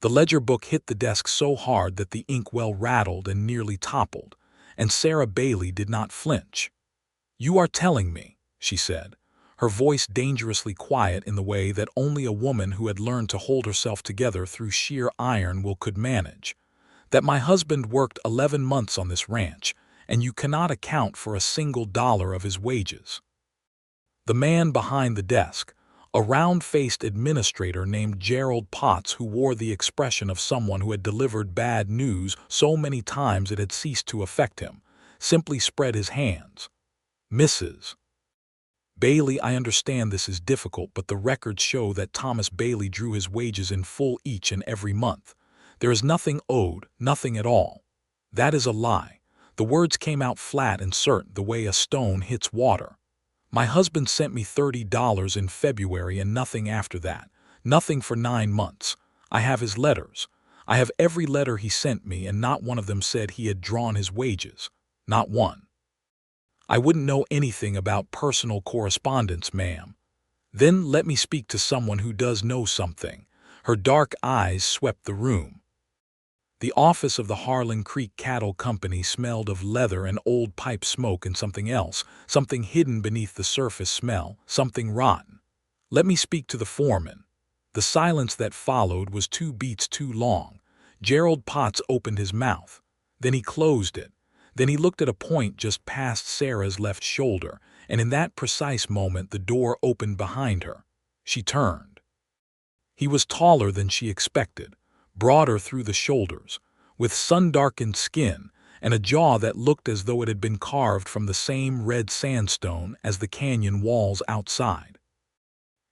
The ledger book hit the desk so hard that the inkwell rattled and nearly toppled, and Sarah Bailey did not flinch. "You are telling me," she said, her voice dangerously quiet in the way that only a woman who had learned to hold herself together through sheer iron will could manage, "that my husband worked 11 months on this ranch, and you cannot account for a single dollar of his wages." The man behind the desk, a round-faced administrator named Gerald Potts who wore the expression of someone who had delivered bad news so many times it had ceased to affect him, simply spread his hands. "Mrs. Bailey, I understand this is difficult, but the records show that Thomas Bailey drew his wages in full each and every month. There is nothing owed, nothing at all." "That is a lie." The words came out flat and certain, the way a stone hits water. "My husband sent me $30 in February and nothing after that. Nothing for 9 months. I have his letters. I have every letter he sent me, and not one of them said he had drawn his wages. Not one." "I wouldn't know anything about personal correspondence, ma'am." "Then let me speak to someone who does know something." Her dark eyes swept the room. The office of the Harlan Creek Cattle Company smelled of leather and old pipe smoke and something else, something hidden beneath the surface smell, something rotten. "Let me speak to the foreman." The silence that followed was 2 beats too long. Gerald Potts opened his mouth. Then he closed it. Then he looked at a point just past Sarah's left shoulder, and in that precise moment the door opened behind her. She turned. He was taller than she expected, broader through the shoulders, with sun-darkened skin and a jaw that looked as though it had been carved from the same red sandstone as the canyon walls outside.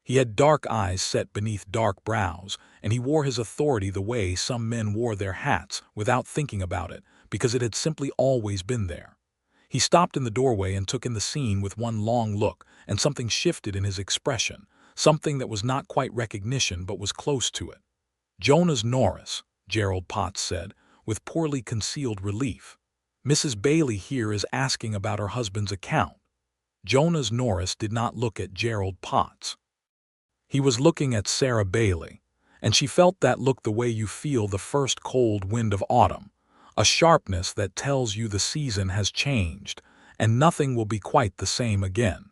He had dark eyes set beneath dark brows, and he wore his authority the way some men wore their hats, without thinking about it, because it had simply always been there. He stopped in the doorway and took in the scene with one long look, and something shifted in his expression, something that was not quite recognition but was close to it. "Jonas Norris," Gerald Potts said, with poorly concealed relief. "Mrs. Bailey here is asking about her husband's account." Jonas Norris did not look at Gerald Potts. He was looking at Sarah Bailey, and she felt that look the way you feel the first cold wind of autumn, a sharpness that tells you the season has changed, and nothing will be quite the same again.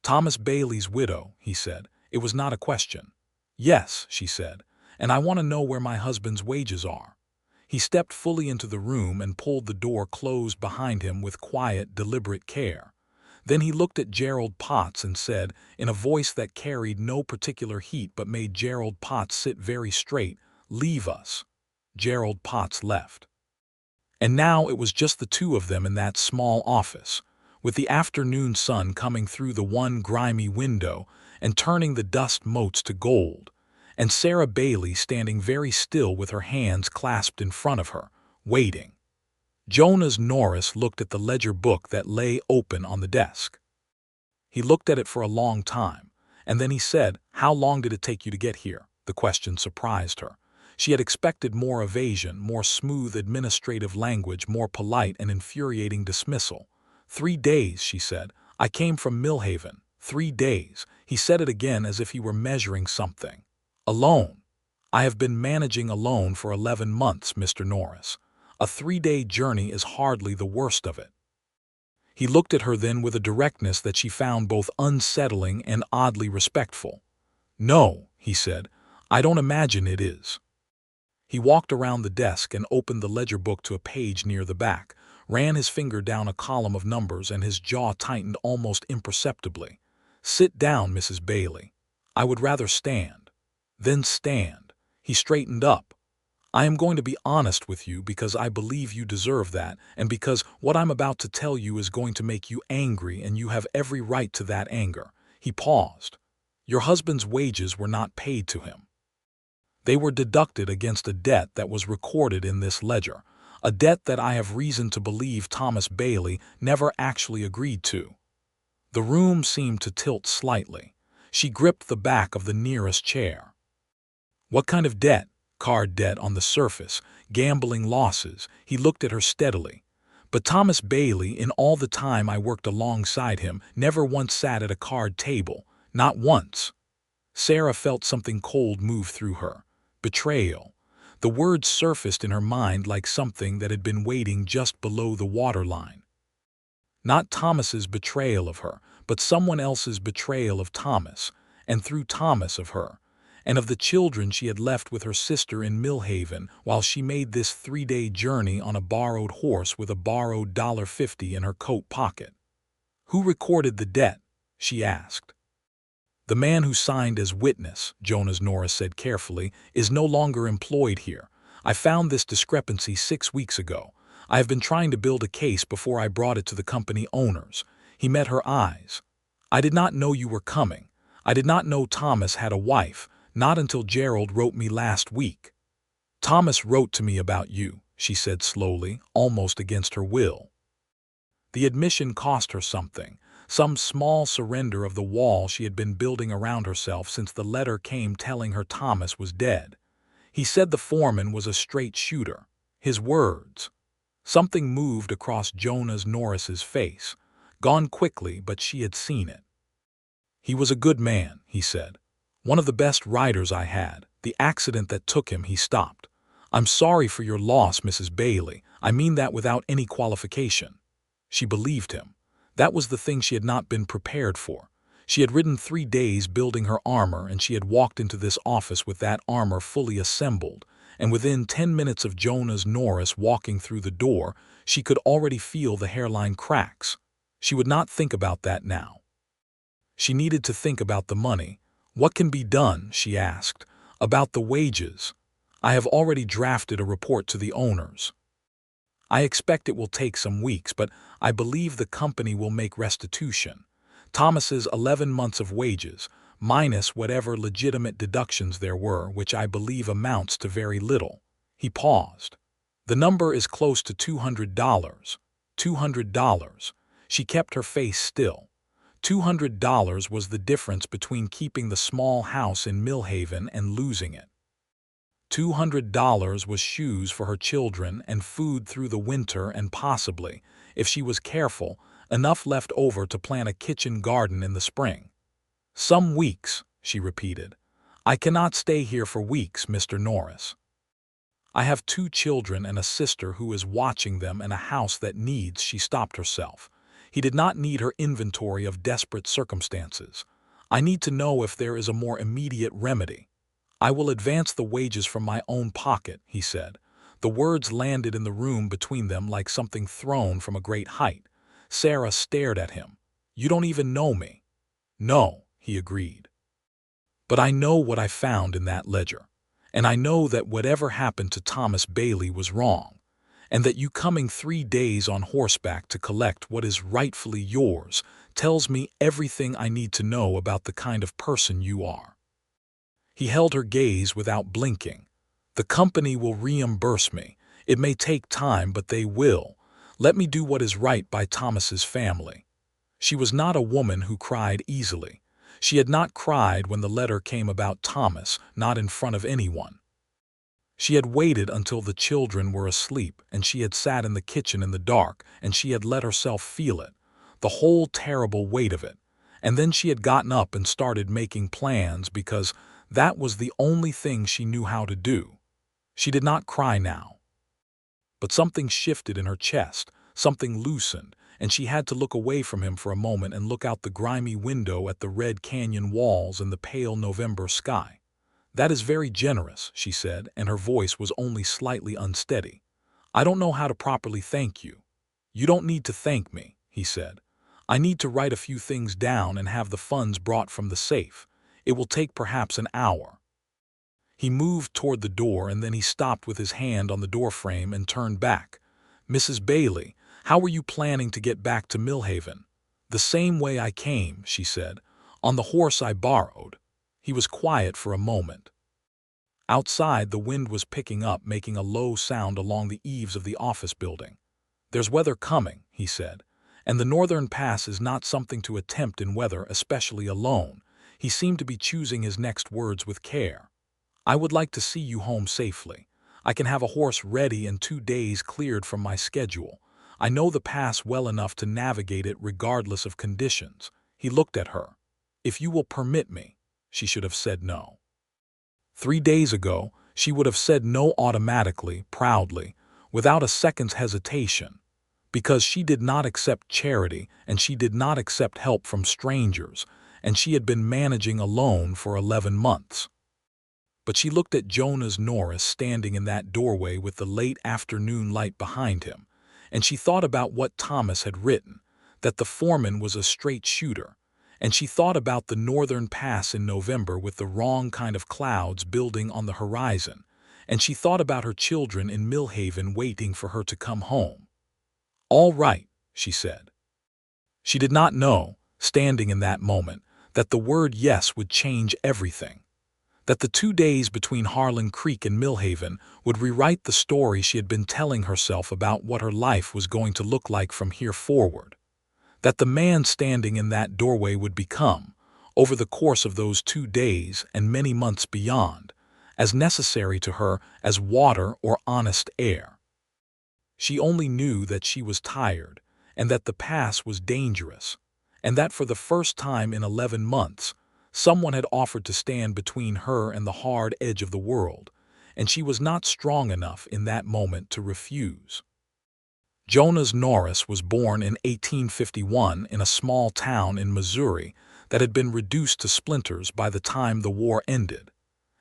"Thomas Bailey's widow," he said. It was not a question. "Yes," she said, "and I want to know where my husband's wages are." He stepped fully into the room and pulled the door closed behind him with quiet, deliberate care. Then he looked at Gerald Potts and said, in a voice that carried no particular heat but made Gerald Potts sit very straight, "Leave us." Gerald Potts left. And now it was just the two of them in that small office, with the afternoon sun coming through the one grimy window and turning the dust motes to gold, and Sarah Bailey standing very still with her hands clasped in front of her, waiting. Jonas Norris looked at the ledger book that lay open on the desk. He looked at it for a long time, and then he said, "How long did it take you to get here?" The question surprised her. She had expected more evasion, more smooth administrative language, more polite and infuriating dismissal. 3 days, she said. "I came from Millhaven. 3 days." He said it again as if he were measuring something. "Alone. I have been managing alone for 11 months, Mr. Norris. A 3-day journey is hardly the worst of it." He looked at her then with a directness that she found both unsettling and oddly respectful. "No," he said, "I don't imagine it is." He walked around the desk and opened the ledger book to a page near the back, ran his finger down a column of numbers, and his jaw tightened almost imperceptibly. "Sit down, Mrs. Bailey." "I would rather stand." "Then stand." He straightened up. "I am going to be honest with you because I believe you deserve that, and because what I'm about to tell you is going to make you angry, and you have every right to that anger." He paused. "Your husband's wages were not paid to him. They were deducted against a debt that was recorded in this ledger, a debt that I have reason to believe Thomas Bailey never actually agreed to." The room seemed to tilt slightly. She gripped the back of the nearest chair. "What kind of debt?" "Card debt on the surface, gambling losses." He looked at her steadily. "But Thomas Bailey, in all the time I worked alongside him, never once sat at a card table. Not once." Sarah felt something cold move through her. Betrayal. The word surfaced in her mind like something that had been waiting just below the waterline. Not Thomas's betrayal of her, but someone else's betrayal of Thomas, and through Thomas of her, and of the children she had left with her sister in Millhaven while she made this 3-day journey on a borrowed horse with a borrowed $50 in her coat pocket. Who recorded the debt? She asked. The man who signed as witness, Jonas Norris said carefully, is no longer employed here. I found this discrepancy 6 weeks ago. I have been trying to build a case before I brought it to the company owners. He met her eyes. I did not know you were coming. I did not know Thomas had a wife, not until Gerald wrote me last week. Thomas wrote to me about you, she said slowly, almost against her will. The admission cost her something, some small surrender of the wall she had been building around herself since the letter came telling her Thomas was dead. He said the foreman was a straight shooter. His words. Something moved across Jonas Norris's face, gone quickly, but she had seen it. He was a good man, he said. One of the best riders I had. The accident that took him, he stopped. I'm sorry for your loss, Mrs. Bailey. I mean that without any qualification. She believed him. That was the thing she had not been prepared for. She had ridden 3 days building her armor, and she had walked into this office with that armor fully assembled, and within 10 minutes of Jonas Norris walking through the door, she could already feel the hairline cracks. She would not think about that now. She needed to think about the money. What can be done, she asked, about the wages? I have already drafted a report to the owners. I expect it will take some weeks, but I believe the company will make restitution. Thomas's 11 months of wages, minus whatever legitimate deductions there were, which I believe amounts to very little. He paused. The number is close to $200. $200. She kept her face still. $200 was the difference between keeping the small house in Millhaven and losing it. $200 was shoes for her children and food through the winter and possibly, if she was careful, enough left over to plant a kitchen garden in the spring. Some weeks, she repeated. I cannot stay here for weeks, Mr. Norris. I have 2 children and a sister who is watching them and a house that needs, she stopped herself. He did not need her inventory of desperate circumstances. I need to know if there is a more immediate remedy. I will advance the wages from my own pocket, he said. The words landed in the room between them like something thrown from a great height. Sarah stared at him. You don't even know me. No, he agreed. But I know what I found in that ledger. And I know that whatever happened to Thomas Bailey was wrong. And that you coming 3 days on horseback to collect what is rightfully yours tells me everything I need to know about the kind of person you are. He held her gaze without blinking. The company will reimburse me. It may take time, but they will. Let me do what is right by Thomas's family. She was not a woman who cried easily. She had not cried when the letter came about Thomas, not in front of anyone. She had waited until the children were asleep, and she had sat in the kitchen in the dark, and she had let herself feel it, the whole terrible weight of it. And then she had gotten up and started making plans because that was the only thing she knew how to do. She did not cry now. But something shifted in her chest, something loosened, and she had to look away from him for a moment and look out the grimy window at the red canyon walls and the pale November sky. That is very generous, she said, and her voice was only slightly unsteady. I don't know how to properly thank you. You don't need to thank me, he said. I need to write a few things down and have the funds brought from the safe. It will take perhaps an hour. He moved toward the door, and then he stopped with his hand on the doorframe and turned back. Mrs. Bailey, how were you planning to get back to Millhaven? The same way I came, she said, on the horse I borrowed. He was quiet for a moment. Outside, the wind was picking up, making a low sound along the eaves of the office building. There's weather coming, he said, and the northern pass is not something to attempt in weather, especially alone. He seemed to be choosing his next words with care. I would like to see you home safely. I can have a horse ready and 2 days cleared from my schedule. I know the pass well enough to navigate it regardless of conditions. He looked at her. If you will permit me. She should have said no. 3 days ago, She would have said no automatically, proudly, without a second's hesitation, because she did not accept charity and she did not accept help from strangers, and she had been managing alone for 11 months. But she looked at Jonas Norris standing in that doorway with the late afternoon light behind him, and she thought about what Thomas had written, that the foreman was a straight shooter, and she thought about the northern pass in November with the wrong kind of clouds building on the horizon, and she thought about her children in Millhaven waiting for her to come home. "All right," she said. She did not know, standing in that moment, that the word yes would change everything, that the 2 days between Harlan Creek and Millhaven would rewrite the story she had been telling herself about what her life was going to look like from here forward, that the man standing in that doorway would become, over the course of those 2 days and many months beyond, as necessary to her as water or honest air. She only knew that she was tired, and that the pass was dangerous, and that for the first time in 11 months, someone had offered to stand between her and the hard edge of the world, and she was not strong enough in that moment to refuse. Jonas Norris was born in 1851 in a small town in Missouri that had been reduced to splinters by the time the war ended,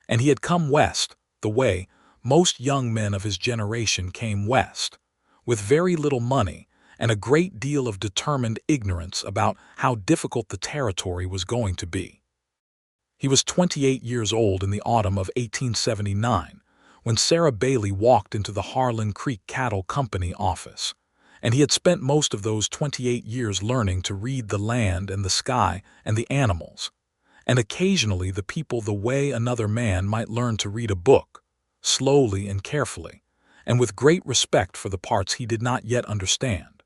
and he had come west, the way most young men of his generation came west, with very little money and a great deal of determined ignorance about how difficult the territory was going to be. He was 28 years old in the autumn of 1879 when Sarah Bailey walked into the Harlan Creek Cattle Company office, and he had spent most of those 28 years learning to read the land and the sky and the animals, and occasionally the people the way another man might learn to read a book, slowly and carefully, and with great respect for the parts he did not yet understand.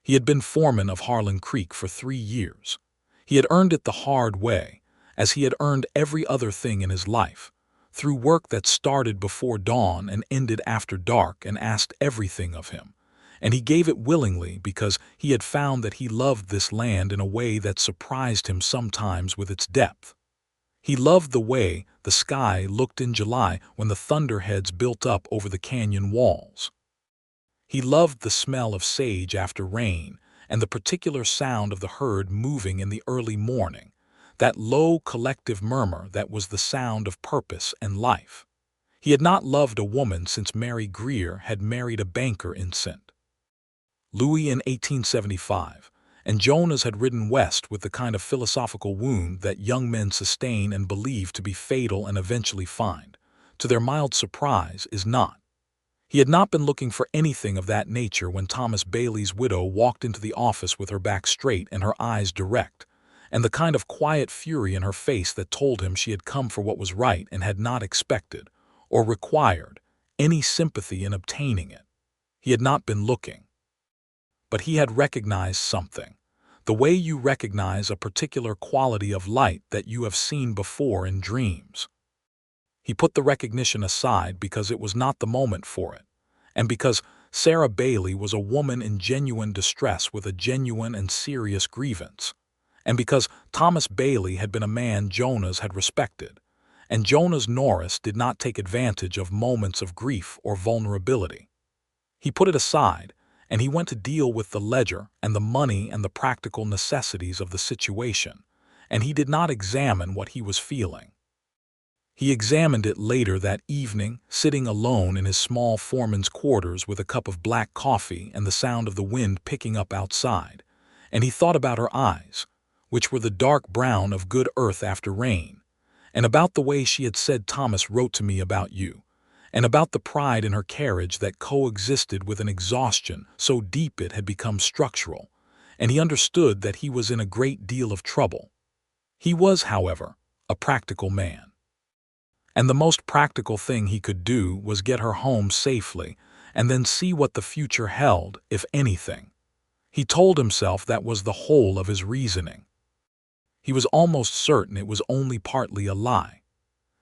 He had been foreman of Harlan Creek for 3 years. He had earned it the hard way, as he had earned every other thing in his life, through work that started before dawn and ended after dark and asked everything of him, and he gave it willingly because he had found that he loved this land in a way that surprised him sometimes with its depth. He loved the way the sky looked in July when the thunderheads built up over the canyon walls. He loved the smell of sage after rain and the particular sound of the herd moving in the early morning, that low collective murmur that was the sound of purpose and life. He had not loved a woman since Mary Greer had married a banker in St. Louis in 1875, and Jonas had ridden west with the kind of philosophical wound that young men sustain and believe to be fatal and eventually find, to their mild surprise, is not. He had not been looking for anything of that nature when Thomas Bailey's widow walked into the office with her back straight and her eyes direct, and the kind of quiet fury in her face that told him she had come for what was right and had not expected, or required, any sympathy in obtaining it. He had not been looking. But he had recognized something, the way you recognize a particular quality of light that you have seen before in dreams. He put the recognition aside because it was not the moment for it, and because Sarah Bailey was a woman in genuine distress with a genuine and serious grievance, and because Thomas Bailey had been a man Jonas had respected, and Jonas Norris did not take advantage of moments of grief or vulnerability. He put it aside, and he went to deal with the ledger and the money and the practical necessities of the situation, and he did not examine what he was feeling. He examined it later that evening, sitting alone in his small foreman's quarters with a cup of black coffee and the sound of the wind picking up outside, and he thought about her eyes, which were the dark brown of good earth after rain, and about the way she had said Thomas wrote to me about you, and about the pride in her carriage that coexisted with an exhaustion so deep it had become structural, and he understood that he was in a great deal of trouble. He was, however, a practical man. And the most practical thing he could do was get her home safely and then see what the future held, if anything. He told himself that was the whole of his reasoning. He was almost certain it was only partly a lie.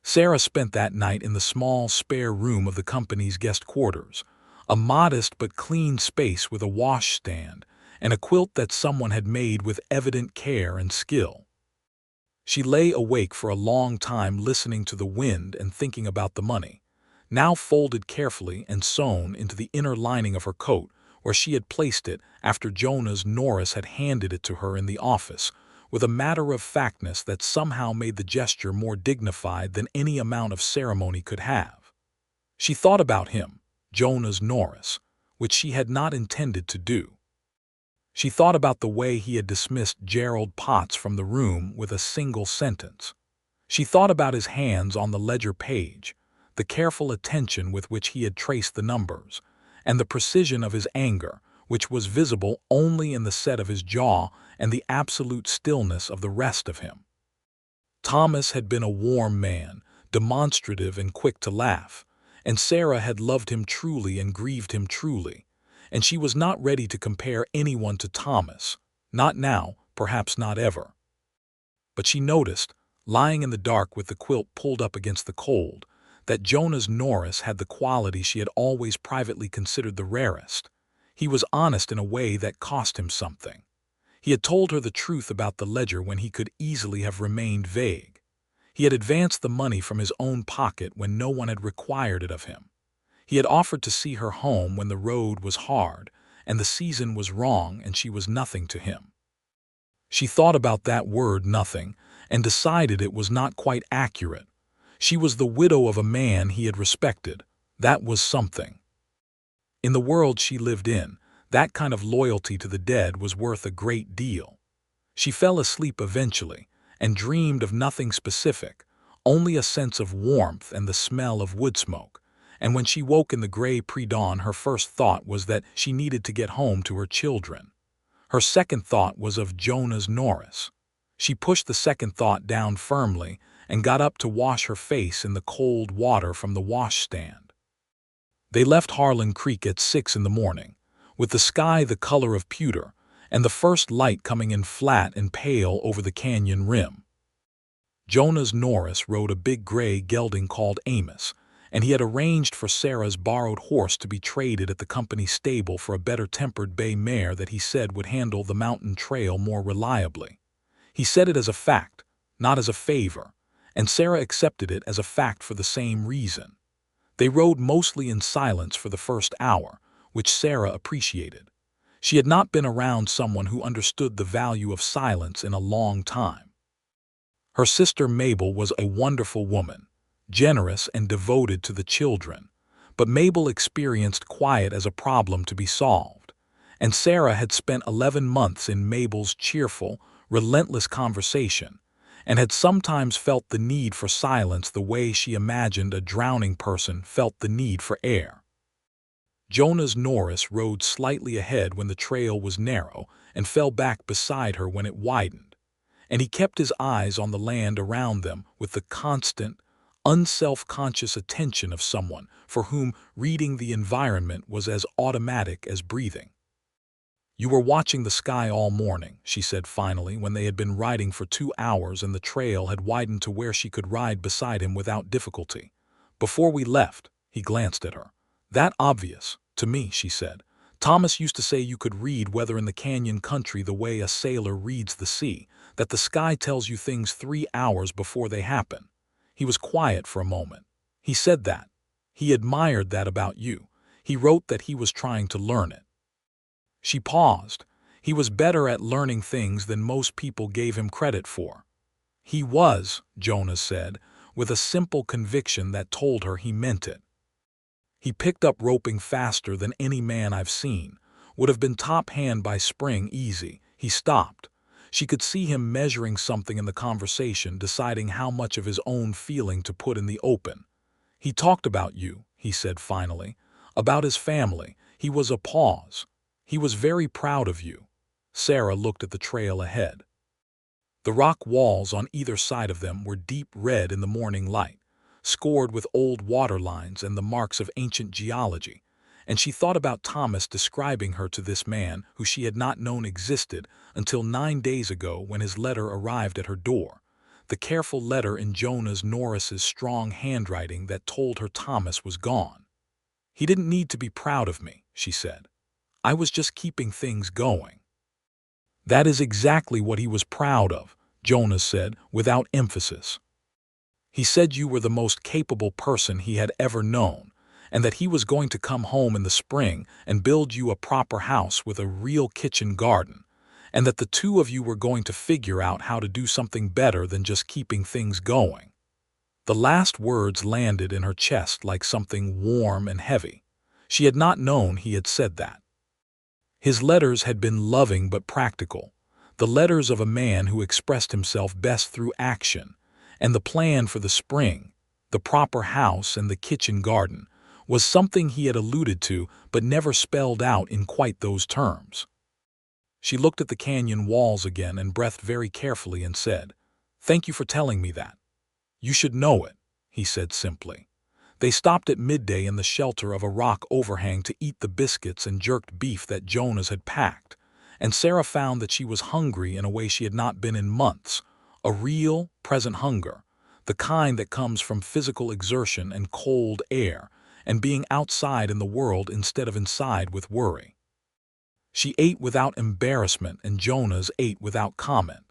Sarah spent that night in the small, spare room of the company's guest quarters, a modest but clean space with a washstand and a quilt that someone had made with evident care and skill. She lay awake for a long time listening to the wind and thinking about the money, now folded carefully and sewn into the inner lining of her coat, where she had placed it after Jonas Norris had handed it to her in the office, with a matter-of-factness that somehow made the gesture more dignified than any amount of ceremony could have. She thought about him, Jonas Norris, which she had not intended to do. She thought about the way he had dismissed Gerald Potts from the room with a single sentence. She thought about his hands on the ledger page, the careful attention with which he had traced the numbers, and the precision of his anger, which was visible only in the set of his jaw and the absolute stillness of the rest of him. Thomas had been a warm man, demonstrative and quick to laugh, and Sarah had loved him truly and grieved him truly, and she was not ready to compare anyone to Thomas, not now, perhaps not ever. But she noticed, lying in the dark with the quilt pulled up against the cold, that Jonas Norris had the quality she had always privately considered the rarest. He was honest in a way that cost him something. He had told her the truth about the ledger when he could easily have remained vague. He had advanced the money from his own pocket when no one had required it of him. He had offered to see her home when the road was hard and the season was wrong and she was nothing to him. She thought about that word nothing and decided it was not quite accurate. She was the widow of a man he had respected. That was something. In the world she lived in, that kind of loyalty to the dead was worth a great deal. She fell asleep eventually and dreamed of nothing specific, only a sense of warmth and the smell of wood smoke. And when she woke in the gray pre-dawn, her first thought was that she needed to get home to her children. Her second thought was of Jonas Norris. She pushed the second thought down firmly and got up to wash her face in the cold water from the washstand. They left Harlan Creek at 6 in the morning, with the sky the color of pewter and the first light coming in flat and pale over the canyon rim. Jonas Norris rode a big gray gelding called Amos, and he had arranged for Sarah's borrowed horse to be traded at the company stable for a better-tempered bay mare that he said would handle the mountain trail more reliably. He said it as a fact, not as a favor, and Sarah accepted it as a fact for the same reason. They rode mostly in silence for the first hour, which Sarah appreciated. She had not been around someone who understood the value of silence in a long time. Her sister Mabel was a wonderful woman, generous and devoted to the children, but Mabel experienced quiet as a problem to be solved, and Sarah had spent 11 months in Mabel's cheerful, relentless conversation, and had sometimes felt the need for silence the way she imagined a drowning person felt the need for air. Jonas Norris rode slightly ahead when the trail was narrow and fell back beside her when it widened, and he kept his eyes on the land around them with the constant, unself-conscious attention of someone for whom reading the environment was as automatic as breathing. "You were watching the sky all morning," she said finally, when they had been riding for 2 hours and the trail had widened to where she could ride beside him without difficulty. "Before we left," he glanced at her. "That obvious, to me," she said. "Thomas used to say you could read weather in the canyon country the way a sailor reads the sea, that the sky tells you things 3 hours before they happen." He was quiet for a moment. "He said that. He admired that about you. He wrote that he was trying to learn it." She paused. He was better at learning things than most people gave him credit for. "He was," Jonas said, with a simple conviction that told her he meant it. "He picked up roping faster than any man I've seen. Would have been top hand by spring easy." He stopped. She could see him measuring something in the conversation, deciding how much of his own feeling to put in the open. "He talked about you," he said finally, "about his family." He was a pause. "He was very proud of you." Sarah looked at the trail ahead. The rock walls on either side of them were deep red in the morning light, scored with old water lines and the marks of ancient geology, and she thought about Thomas describing her to this man who she had not known existed until 9 days ago when his letter arrived at her door, the careful letter in Jonas Norris's strong handwriting that told her Thomas was gone. "He didn't need to be proud of me," she said. "I was just keeping things going." That is exactly what he was proud of, Jonas said, without emphasis. He said you were the most capable person he had ever known, and that he was going to come home in the spring and build you a proper house with a real kitchen garden, and that the two of you were going to figure out how to do something better than just keeping things going. The last words landed in her chest like something warm and heavy. She had not known he had said that. His letters had been loving but practical, the letters of a man who expressed himself best through action, and the plan for the spring, the proper house and the kitchen garden, was something he had alluded to but never spelled out in quite those terms. She looked at the canyon walls again and breathed very carefully and said, "Thank you for telling me that. You should know it," he said simply. They stopped at midday in the shelter of a rock overhang to eat the biscuits and jerked beef that Jonas had packed, and Sarah found that she was hungry in a way she had not been in months, a real, present hunger, the kind that comes from physical exertion and cold air, and being outside in the world instead of inside with worry. She ate without embarrassment and Jonas ate without comment,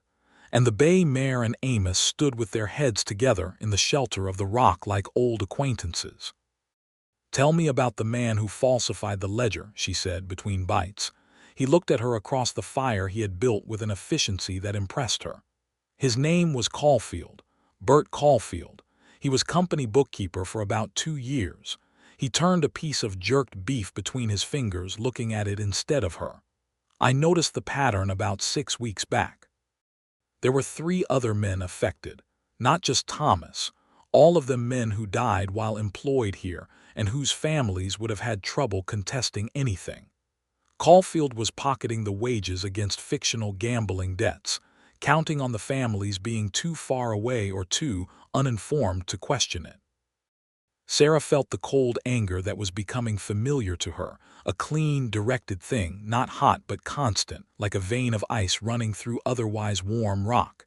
and the bay mare and Amos stood with their heads together in the shelter of the rock like old acquaintances. "Tell me about the man who falsified the ledger," she said between bites. He looked at her across the fire he had built with an efficiency that impressed her. His name was Caulfield, Bert Caulfield. He was company bookkeeper for about 2 years. He turned a piece of jerked beef between his fingers, looking at it instead of her. "I noticed the pattern about 6 weeks back. There were 3 other men affected, not just Thomas, all of them men who died while employed here and whose families would have had trouble contesting anything. Caulfield was pocketing the wages against fictional gambling debts, counting on the families being too far away or too uninformed to question it." Sarah felt the cold anger that was becoming familiar to her, a clean, directed thing, not hot but constant, like a vein of ice running through otherwise warm rock.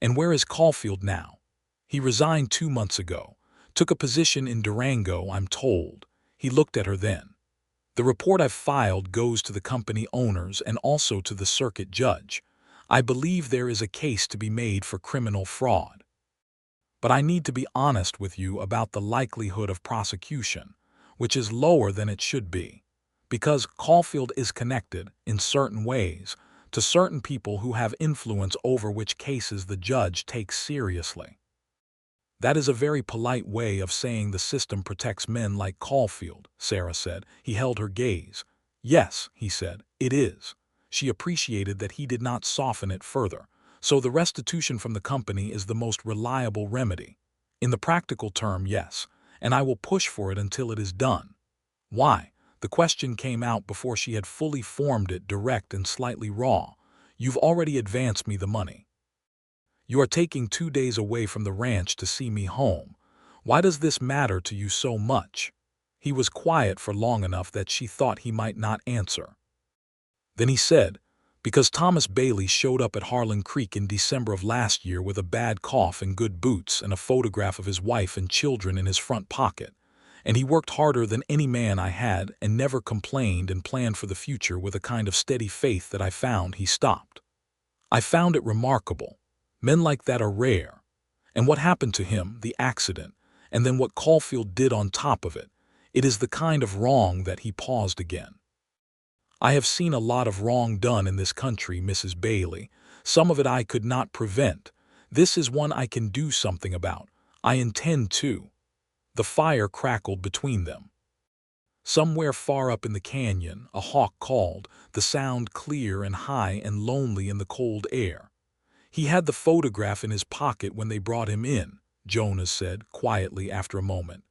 "And where is Caulfield now?" "He resigned 2 months ago. Took a position in Durango, I'm told." He looked at her then. "The report I've filed goes to the company owners and also to the circuit judge. I believe there is a case to be made for criminal fraud. But I need to be honest with you about the likelihood of prosecution, which is lower than it should be, because Caulfield is connected, in certain ways, to certain people who have influence over which cases the judge takes seriously." "That is a very polite way of saying the system protects men like Caulfield," Sarah said. He held her gaze. "Yes," he said, "it is." She appreciated that he did not soften it further. "So the restitution from the company is the most reliable remedy." "In the practical term, yes, and I will push for it until it is done." "Why?" The question came out before she had fully formed it, direct and slightly raw. "You've already advanced me the money. You are taking 2 days away from the ranch to see me home. Why does this matter to you so much?" He was quiet for long enough that she thought he might not answer. Then he said, "Because Thomas Bailey showed up at Harlan Creek in December of last year with a bad cough and good boots and a photograph of his wife and children in his front pocket. And he worked harder than any man I had and never complained and planned for the future with a kind of steady faith that I found." He stopped. "I found it remarkable. Men like that are rare. And what happened to him, the accident, and then what Caulfield did on top of it, it is the kind of wrong that—" He paused again. "I have seen a lot of wrong done in this country, Mrs. Bailey. Some of it I could not prevent. This is one I can do something about. I intend to." The fire crackled between them. Somewhere far up in the canyon, a hawk called, the sound clear and high and lonely in the cold air. "He had the photograph in his pocket when they brought him in," Jonas said quietly after a moment.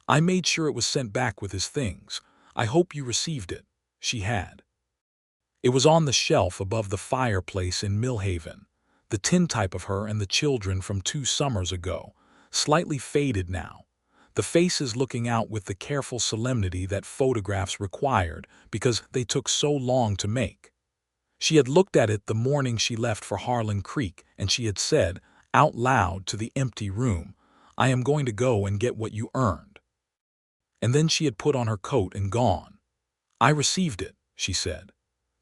"I made sure it was sent back with his things. I hope you received it." She had. It was on the shelf above the fireplace in Millhaven, the tintype of her and the children from 2 summers ago, slightly faded now, the faces looking out with the careful solemnity that photographs required because they took so long to make. She had looked at it the morning she left for Harlan Creek, and she had said, out loud to the empty room, "I am going to go and get what you earned." And then she had put on her coat and gone. "I received it," she said.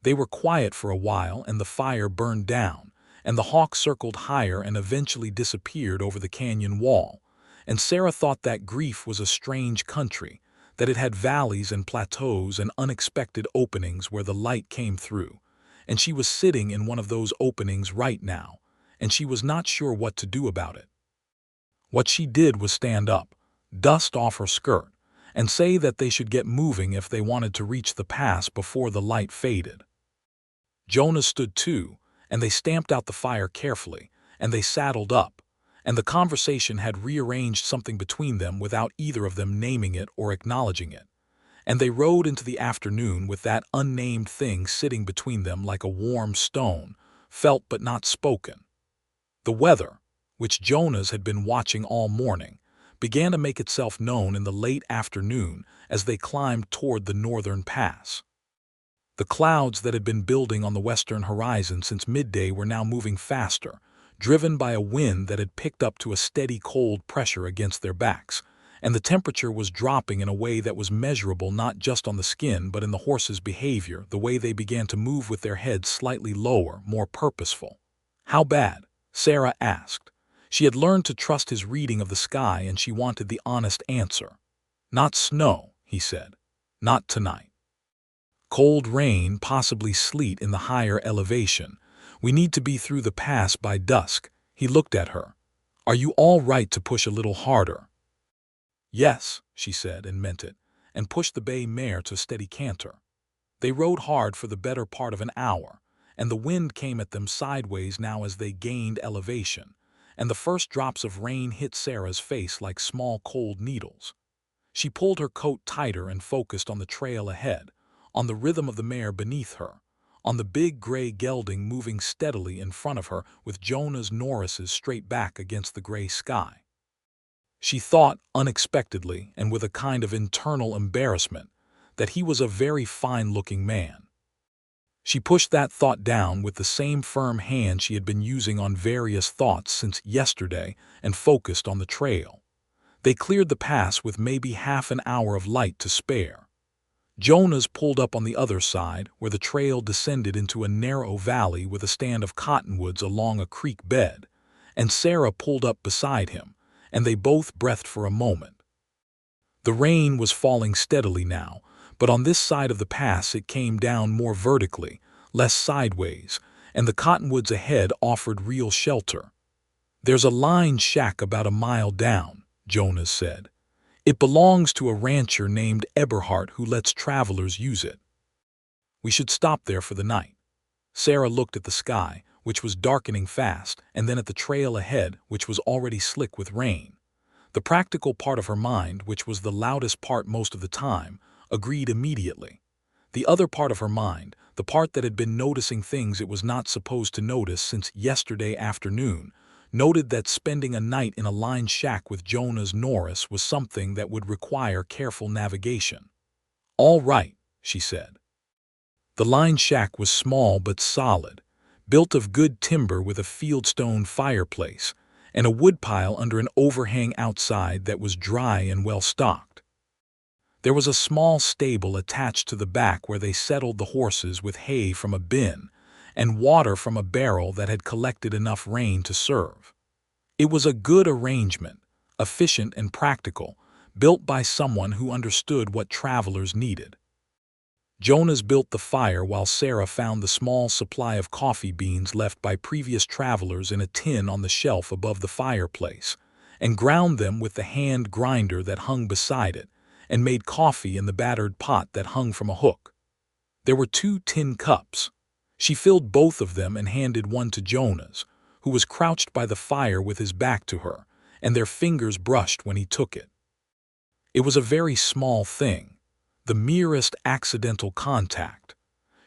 They were quiet for a while and the fire burned down, and the hawk circled higher and eventually disappeared over the canyon wall. And Sarah thought that grief was a strange country, that it had valleys and plateaus and unexpected openings where the light came through. And she was sitting in one of those openings right now, and she was not sure what to do about it. What she did was stand up, dust off her skirt, and say that they should get moving if they wanted to reach the pass before the light faded. Jonas stood too, and they stamped out the fire carefully, and they saddled up, and the conversation had rearranged something between them without either of them naming it or acknowledging it. And they rode into the afternoon with that unnamed thing sitting between them like a warm stone, felt but not spoken. The weather, which Jonas had been watching all morning, began to make itself known in the late afternoon as they climbed toward the northern pass. The clouds that had been building on the western horizon since midday were now moving faster, driven by a wind that had picked up to a steady cold pressure against their backs, and the temperature was dropping in a way that was measurable not just on the skin but in the horses' behavior, the way they began to move with their heads slightly lower, more purposeful. "How bad?" Sarah asked. She had learned to trust his reading of the sky, and she wanted the honest answer. "Not snow," he said. "Not tonight. Cold rain, possibly sleet in the higher elevation. We need to be through the pass by dusk." He looked at her. "Are you all right to push a little harder?" "Yes," she said, and meant it, and pushed the bay mare to a steady canter. They rode hard for the better part of an hour, and the wind came at them sideways now as they gained elevation, and the first drops of rain hit Sarah's face like small cold needles. She pulled her coat tighter and focused on the trail ahead, on the rhythm of the mare beneath her, on the big gray gelding moving steadily in front of her with Jonas Norris's straight back against the gray sky. She thought, unexpectedly and with a kind of internal embarrassment, that he was a very fine-looking man. She pushed that thought down with the same firm hand she had been using on various thoughts since yesterday and focused on the trail. They cleared the pass with maybe half an hour of light to spare. Jonas pulled up on the other side, where the trail descended into a narrow valley with a stand of cottonwoods along a creek bed, and Sarah pulled up beside him, and they both breathed for a moment. The rain was falling steadily now, but on this side of the pass it came down more vertically, less sideways, and the cottonwoods ahead offered real shelter. "There's a line shack about a mile down," Jonas said. "It belongs to a rancher named Eberhart who lets travelers use it. We should stop there for the night." Sarah looked at the sky, which was darkening fast, and then at the trail ahead, which was already slick with rain. The practical part of her mind, which was the loudest part most of the time, agreed immediately. The other part of her mind, the part that had been noticing things it was not supposed to notice since yesterday afternoon, noted that spending a night in a line shack with Jonas Norris was something that would require careful navigation. "All right," she said. The line shack was small but solid, built of good timber with a fieldstone fireplace, and a woodpile under an overhang outside that was dry and well stocked. There was a small stable attached to the back where they settled the horses with hay from a bin and water from a barrel that had collected enough rain to serve. It was a good arrangement, efficient and practical, built by someone who understood what travelers needed. Jonas built the fire while Sarah found the small supply of coffee beans left by previous travelers in a tin on the shelf above the fireplace, and ground them with the hand grinder that hung beside it, and made coffee in the battered pot that hung from a hook. There were 2 tin cups. She filled both of them and handed one to Jonas, who was crouched by the fire with his back to her, and their fingers brushed when he took it. It was a very small thing, the merest accidental contact.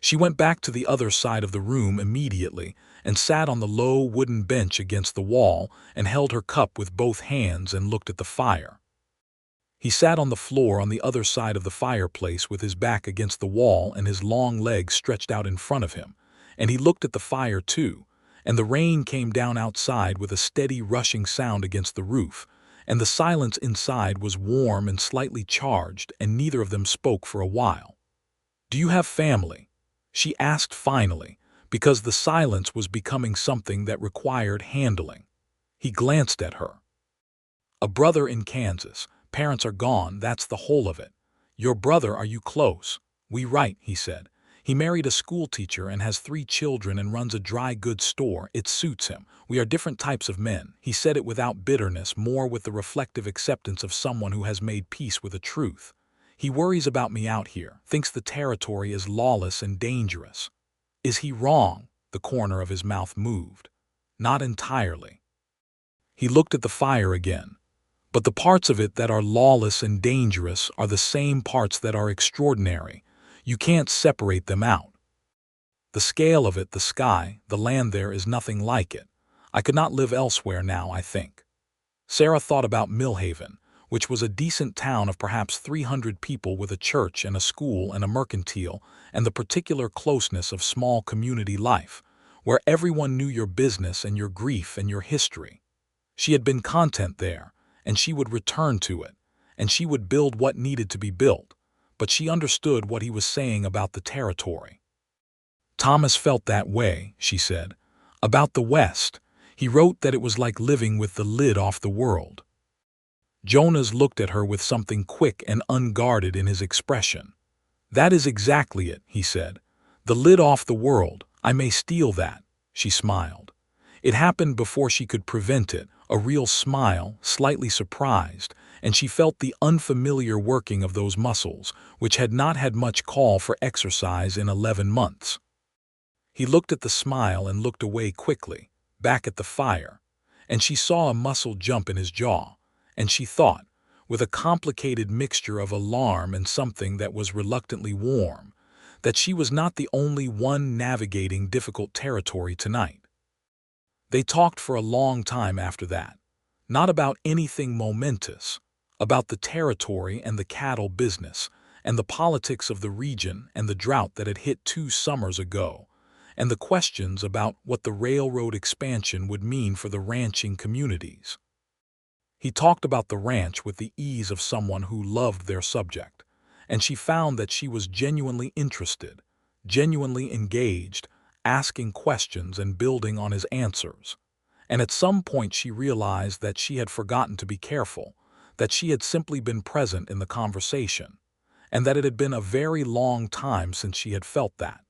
She went back to the other side of the room immediately and sat on the low wooden bench against the wall and held her cup with both hands and looked at the fire. He sat on the floor on the other side of the fireplace with his back against the wall and his long legs stretched out in front of him, and he looked at the fire too, and the rain came down outside with a steady rushing sound against the roof, and the silence inside was warm and slightly charged, and neither of them spoke for a while. "Do you have family?" she asked finally, because the silence was becoming something that required handling. He glanced at her. A brother in Kansas. Parents are gone, that's the whole of it. Your brother, are you close? We right, he said. He married a schoolteacher and has 3 children and runs a dry goods store. It suits him. We are different types of men. He said it without bitterness, more with the reflective acceptance of someone who has made peace with a truth. He worries about me out here, thinks the territory is lawless and dangerous. Is he wrong? The corner of his mouth moved. Not entirely. He looked at the fire again. But the parts of it that are lawless and dangerous are the same parts that are extraordinary. You can't separate them out. The scale of it, the sky, the land there is nothing like it. I could not live elsewhere now, I think. Sarah thought about Millhaven, which was a decent town of perhaps 300 people with a church and a school and a mercantile, and the particular closeness of small community life, where everyone knew your business and your grief and your history. She had been content there, and she would return to it, and she would build what needed to be built, but she understood what he was saying about the territory. Thomas felt that way, she said, about the West. He wrote that it was like living with the lid off the world. Jonas looked at her with something quick and unguarded in his expression. That is exactly it, he said. The lid off the world, I may steal that, she smiled. It happened before she could prevent it, a real smile, slightly surprised, and she felt the unfamiliar working of those muscles, which had not had much call for exercise in 11 months. He looked at the smile and looked away quickly, back at the fire, and she saw a muscle jump in his jaw, and she thought, with a complicated mixture of alarm and something that was reluctantly warm, that she was not the only one navigating difficult territory tonight. They talked for a long time after that, not about anything momentous, about the territory and the cattle business, and the politics of the region and the drought that had hit 2 summers ago, and the questions about what the railroad expansion would mean for the ranching communities. He talked about the ranch with the ease of someone who loved their subject, and she found that she was genuinely interested, genuinely engaged, asking questions and building on his answers. And at some point she realized that she had forgotten to be careful, that she had simply been present in the conversation, and that it had been a very long time since she had felt that.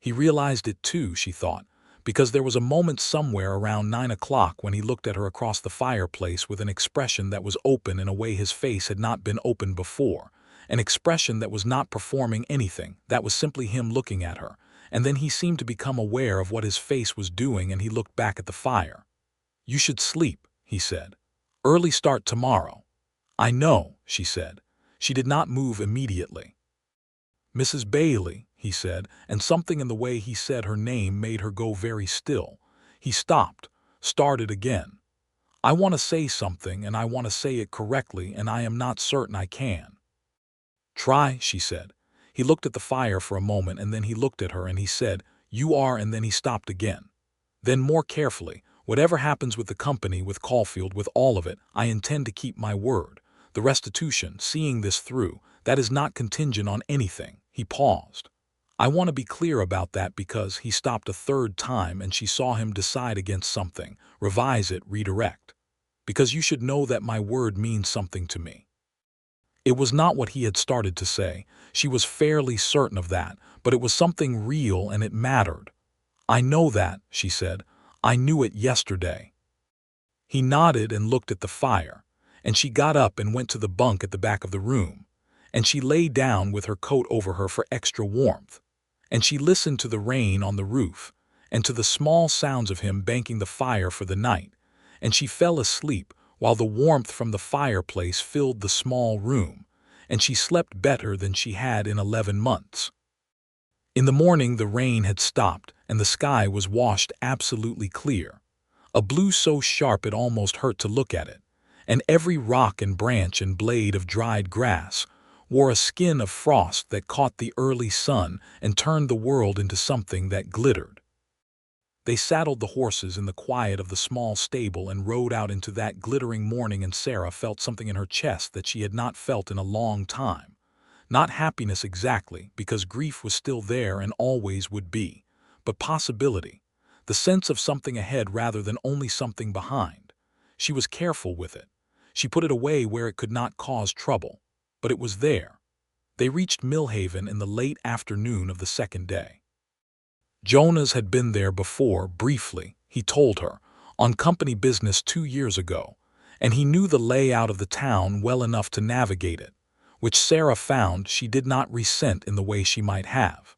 He realized it too, she thought, because there was a moment somewhere around 9 o'clock when he looked at her across the fireplace with an expression that was open in a way his face had not been open before, an expression that was not performing anything, that was simply him looking at her. And then he seemed to become aware of what his face was doing, and he looked back at the fire. You should sleep, he said. Early start tomorrow. I know, she said. She did not move immediately. Mrs. Bailey, he said, and something in the way he said her name made her go very still. He stopped, started again. I want to say something, and I want to say it correctly, and I am not certain I can. Try, she said. He looked at the fire for a moment, and then he looked at her and he said, You are, and then he stopped again. Then more carefully, whatever happens with the company, with Caulfield, with all of it, I intend to keep my word. The restitution, seeing this through, that is not contingent on anything. He paused. I want to be clear about that because he stopped a 3rd time and she saw him decide against something, revise it, redirect. Because you should know that my word means something to me. It was not what he had started to say. She was fairly certain of that, but it was something real and it mattered. I know that, she said. I knew it yesterday. He nodded and looked at the fire, and she got up and went to the bunk at the back of the room, and she lay down with her coat over her for extra warmth, and she listened to the rain on the roof, and to the small sounds of him banking the fire for the night, and she fell asleep while the warmth from the fireplace filled the small room, and she slept better than she had in 11 months. In the morning the rain had stopped, and the sky was washed absolutely clear, a blue so sharp it almost hurt to look at it, and every rock and branch and blade of dried grass wore a skin of frost that caught the early sun and turned the world into something that glittered. They saddled the horses in the quiet of the small stable and rode out into that glittering morning, and Sarah felt something in her chest that she had not felt in a long time. Not happiness exactly, because grief was still there and always would be, but possibility, the sense of something ahead rather than only something behind. She was careful with it. She put it away where it could not cause trouble. But it was there. They reached Millhaven in the late afternoon of the second day. Jonas had been there before, briefly, he told her, on company business 2 years ago, and he knew the layout of the town well enough to navigate it, which Sarah found she did not resent in the way she might have.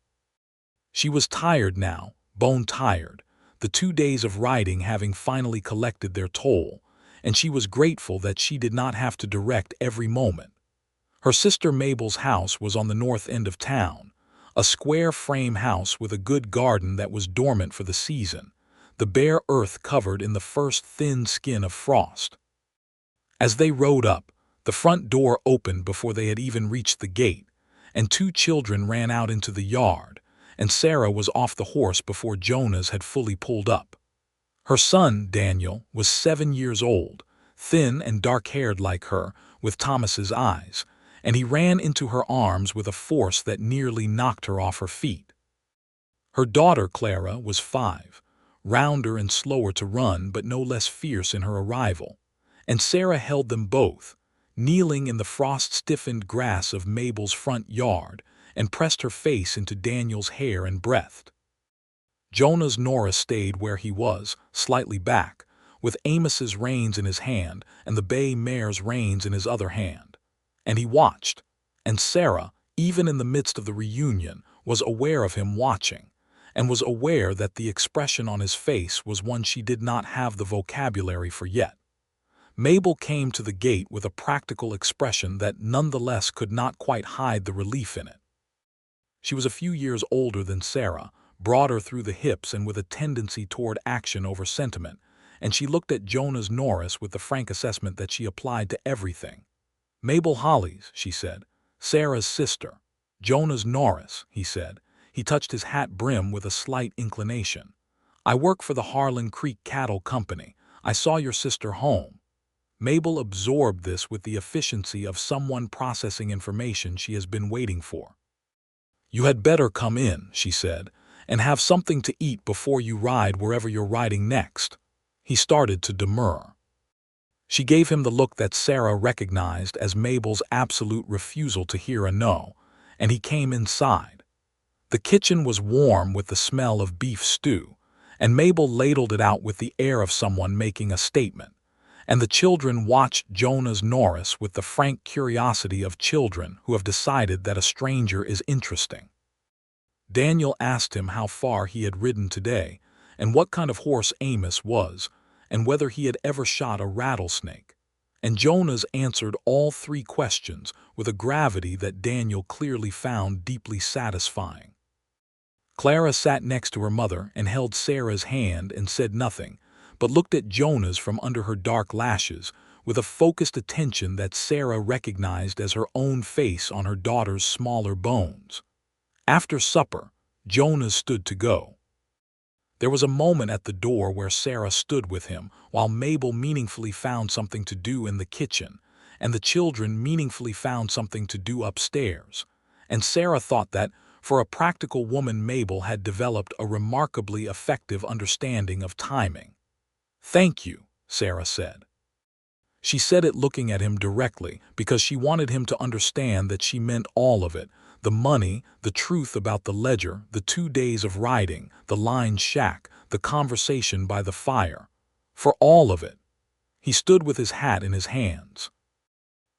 She was tired now, bone-tired, the 2 days of riding having finally collected their toll, and she was grateful that she did not have to direct every moment. Her sister Mabel's house was on the north end of town, a square frame house with a good garden that was dormant for the season, the bare earth covered in the first thin skin of frost. As they rode up, the front door opened before they had even reached the gate, and 2 children ran out into the yard, and Sarah was off the horse before Jonas had fully pulled up. Her son, Daniel, was 7 years old, thin and dark-haired like her, with Thomas's eyes, and he ran into her arms with a force that nearly knocked her off her feet. Her daughter, Clara, was 5, rounder and slower to run but no less fierce in her arrival, and Sarah held them both, kneeling in the frost-stiffened grass of Mabel's front yard, and pressed her face into Daniel's hair and breathed. Jonas Norris stayed where he was, slightly back, with Amos's reins in his hand and the bay mare's reins in his other hand. And he watched, and Sarah, even in the midst of the reunion, was aware of him watching, and was aware that the expression on his face was one she did not have the vocabulary for yet. Mabel came to the gate with a practical expression that nonetheless could not quite hide the relief in it. She was a few years older than Sarah, broader through the hips and with a tendency toward action over sentiment, and she looked at Jonas Norris with the frank assessment that she applied to everything. "Mabel Hollis," she said, "Sarah's sister." "Jonas Norris," he said. He touched his hat brim with a slight inclination. "I work for the Harlan Creek Cattle Company. I saw your sister home." Mabel absorbed this with the efficiency of someone processing information she has been waiting for. "You had better come in," she said, "and have something to eat before you ride wherever you're riding next." He started to demur. She gave him the look that Sarah recognized as Mabel's absolute refusal to hear a no, and he came inside. The kitchen was warm with the smell of beef stew, and Mabel ladled it out with the air of someone making a statement, and the children watched Jonas Norris with the frank curiosity of children who have decided that a stranger is interesting. Daniel asked him how far he had ridden today, and what kind of horse Amos was, and whether he had ever shot a rattlesnake. And Jonas answered all 3 questions with a gravity that Daniel clearly found deeply satisfying. Clara sat next to her mother and held Sarah's hand and said nothing, but looked at Jonas from under her dark lashes with a focused attention that Sarah recognized as her own face on her daughter's smaller bones. After supper, Jonas stood to go. There was a moment at the door where Sarah stood with him while Mabel meaningfully found something to do in the kitchen, and the children meaningfully found something to do upstairs. And Sarah thought that, for a practical woman, Mabel had developed a remarkably effective understanding of timing. "Thank you," Sarah said. She said it looking at him directly because she wanted him to understand that she meant all of it: the money, the truth about the ledger, the 2 days of riding, the line shack, the conversation by the fire. For all of it. He stood with his hat in his hands.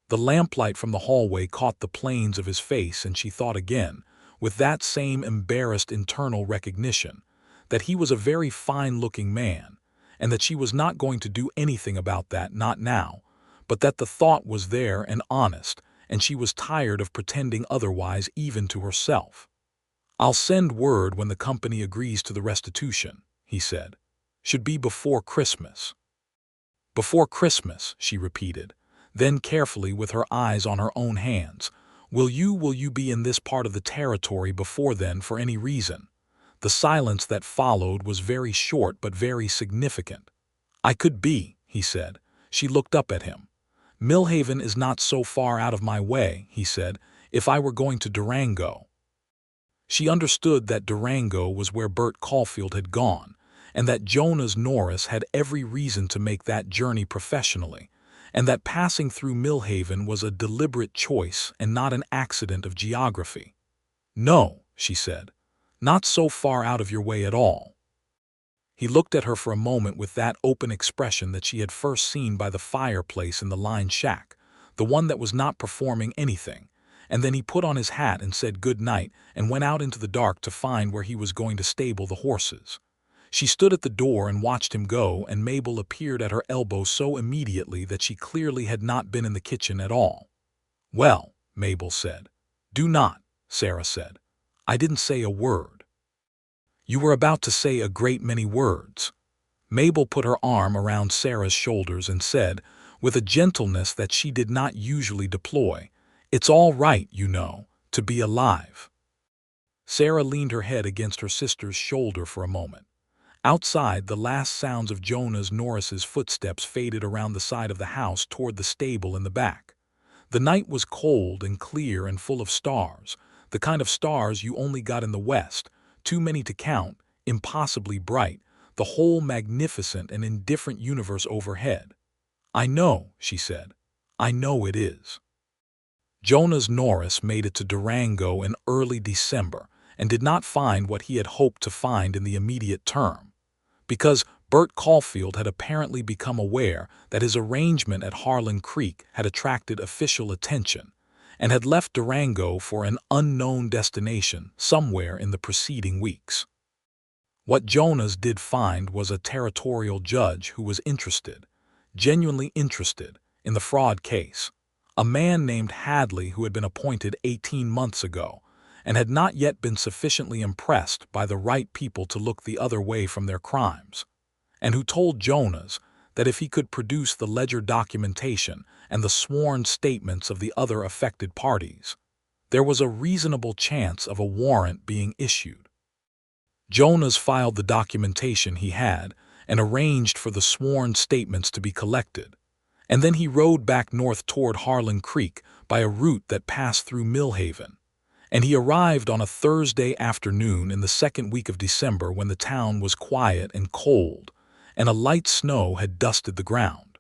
The lamplight from the hallway caught the planes of his face, and she thought again, with that same embarrassed internal recognition, that he was a very fine-looking man, and that she was not going to do anything about that, not now, but that the thought was there and honest, and she was tired of pretending otherwise even to herself. "I'll send word when the company agrees to the restitution," he said. "Should be before Christmas." "Before Christmas," she repeated, then carefully with her eyes on her own hands. Will you be in this part of the territory before then for any reason?" The silence that followed was very short but very significant. "I could be," he said. She looked up at him. "Millhaven is not so far out of my way," he said, "if I were going to Durango." She understood that Durango was where Bert Caulfield had gone, and that Jonas Norris had every reason to make that journey professionally, and that passing through Millhaven was a deliberate choice and not an accident of geography. "No," she said, "not so far out of your way at all." He looked at her for a moment with that open expression that she had first seen by the fireplace in the lined shack, the one that was not performing anything, and then he put on his hat and said good night and went out into the dark to find where he was going to stable the horses. She stood at the door and watched him go, and Mabel appeared at her elbow so immediately that she clearly had not been in the kitchen at all. "Well," Mabel said. "Do not," Sarah said. "I didn't say a word." "You were about to say a great many words." Mabel put her arm around Sarah's shoulders and said, with a gentleness that she did not usually deploy, "It's all right, you know, to be alive." Sarah leaned her head against her sister's shoulder for a moment. Outside, the last sounds of Jonas Norris's footsteps faded around the side of the house toward the stable in the back. The night was cold and clear and full of stars, the kind of stars you only got in the West, too many to count, impossibly bright, the whole magnificent and indifferent universe overhead. "I know," she said. "I know it is." Jonas Norris made it to Durango in early December and did not find what he had hoped to find in the immediate term, because Bert Caulfield had apparently become aware that his arrangement at Harlan Creek had attracted official attention and had left Durango for an unknown destination somewhere in the preceding weeks. What Jonas did find was a territorial judge who was interested, genuinely interested, in the fraud case, a man named Hadley who had been appointed 18 months ago and had not yet been sufficiently impressed by the right people to look the other way from their crimes, and who told Jonas that if he could produce the ledger documentation and the sworn statements of the other affected parties, there was a reasonable chance of a warrant being issued. Jonas filed the documentation he had and arranged for the sworn statements to be collected, and then he rode back north toward Harlan Creek by a route that passed through Millhaven, and he arrived on a Thursday afternoon in the second week of December when the town was quiet and cold, and a light snow had dusted the ground.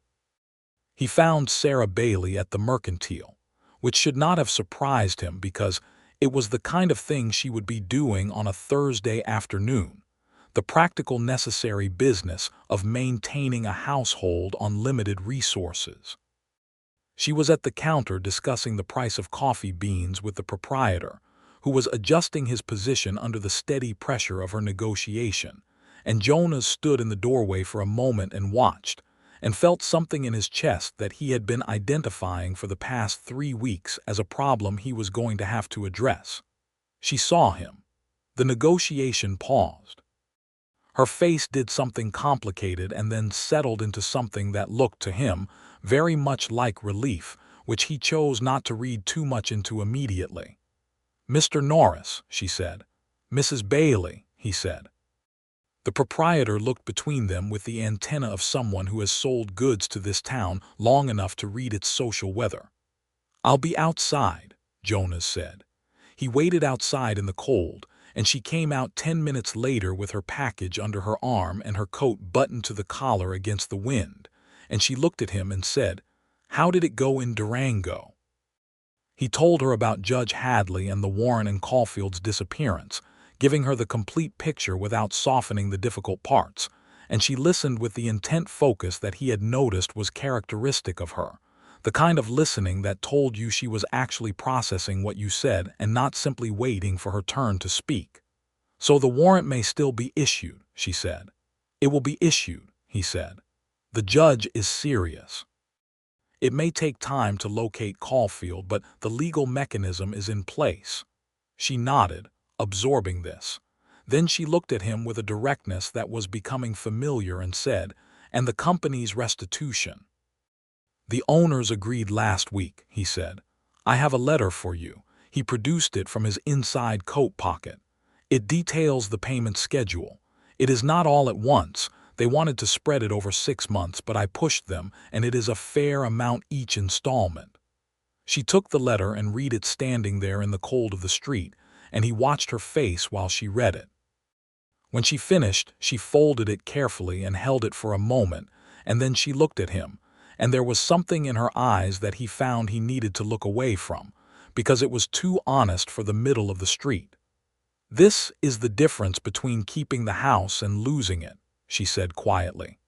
He found Sarah Bailey at the Mercantile, which should not have surprised him because it was the kind of thing she would be doing on a Thursday afternoon, the practical necessary business of maintaining a household on limited resources. She was at the counter discussing the price of coffee beans with the proprietor, who was adjusting his position under the steady pressure of her negotiation, and Jonas stood in the doorway for a moment and watched, and felt something in his chest that he had been identifying for the past 3 weeks as a problem he was going to have to address. She saw him. The negotiation paused. Her face did something complicated and then settled into something that looked to him very much like relief, which he chose not to read too much into immediately. "Mr. Norris," she said. "Mrs. Bailey," he said. The proprietor looked between them with the antenna of someone who has sold goods to this town long enough to read its social weather. "I'll be outside," Jonas said. He waited outside in the cold, and she came out 10 minutes later with her package under her arm and her coat buttoned to the collar against the wind, and she looked at him and said, "How did it go in Durango?" He told her about Judge Hadley and the Warren and Caulfield's disappearance, giving her the complete picture without softening the difficult parts, and she listened with the intent focus that he had noticed was characteristic of her, the kind of listening that told you she was actually processing what you said and not simply waiting for her turn to speak. "So the warrant may still be issued," she said. "It will be issued," he said. "The judge is serious. It may take time to locate Caulfield, but the legal mechanism is in place." She nodded, absorbing this. Then she looked at him with a directness that was becoming familiar and said, "And the company's restitution?" "The owners agreed last week," he said. "I have a letter for you." He produced it from his inside coat pocket. "It details the payment schedule. It is not all at once. They wanted to spread it over 6 months, but I pushed them, and it is a fair amount each installment." She took the letter and read it standing there in the cold of the street, and he watched her face while she read it. When she finished, she folded it carefully and held it for a moment, and then she looked at him, and there was something in her eyes that he found he needed to look away from, because it was too honest for the middle of the street. "This is the difference between keeping the house and losing it," she said quietly.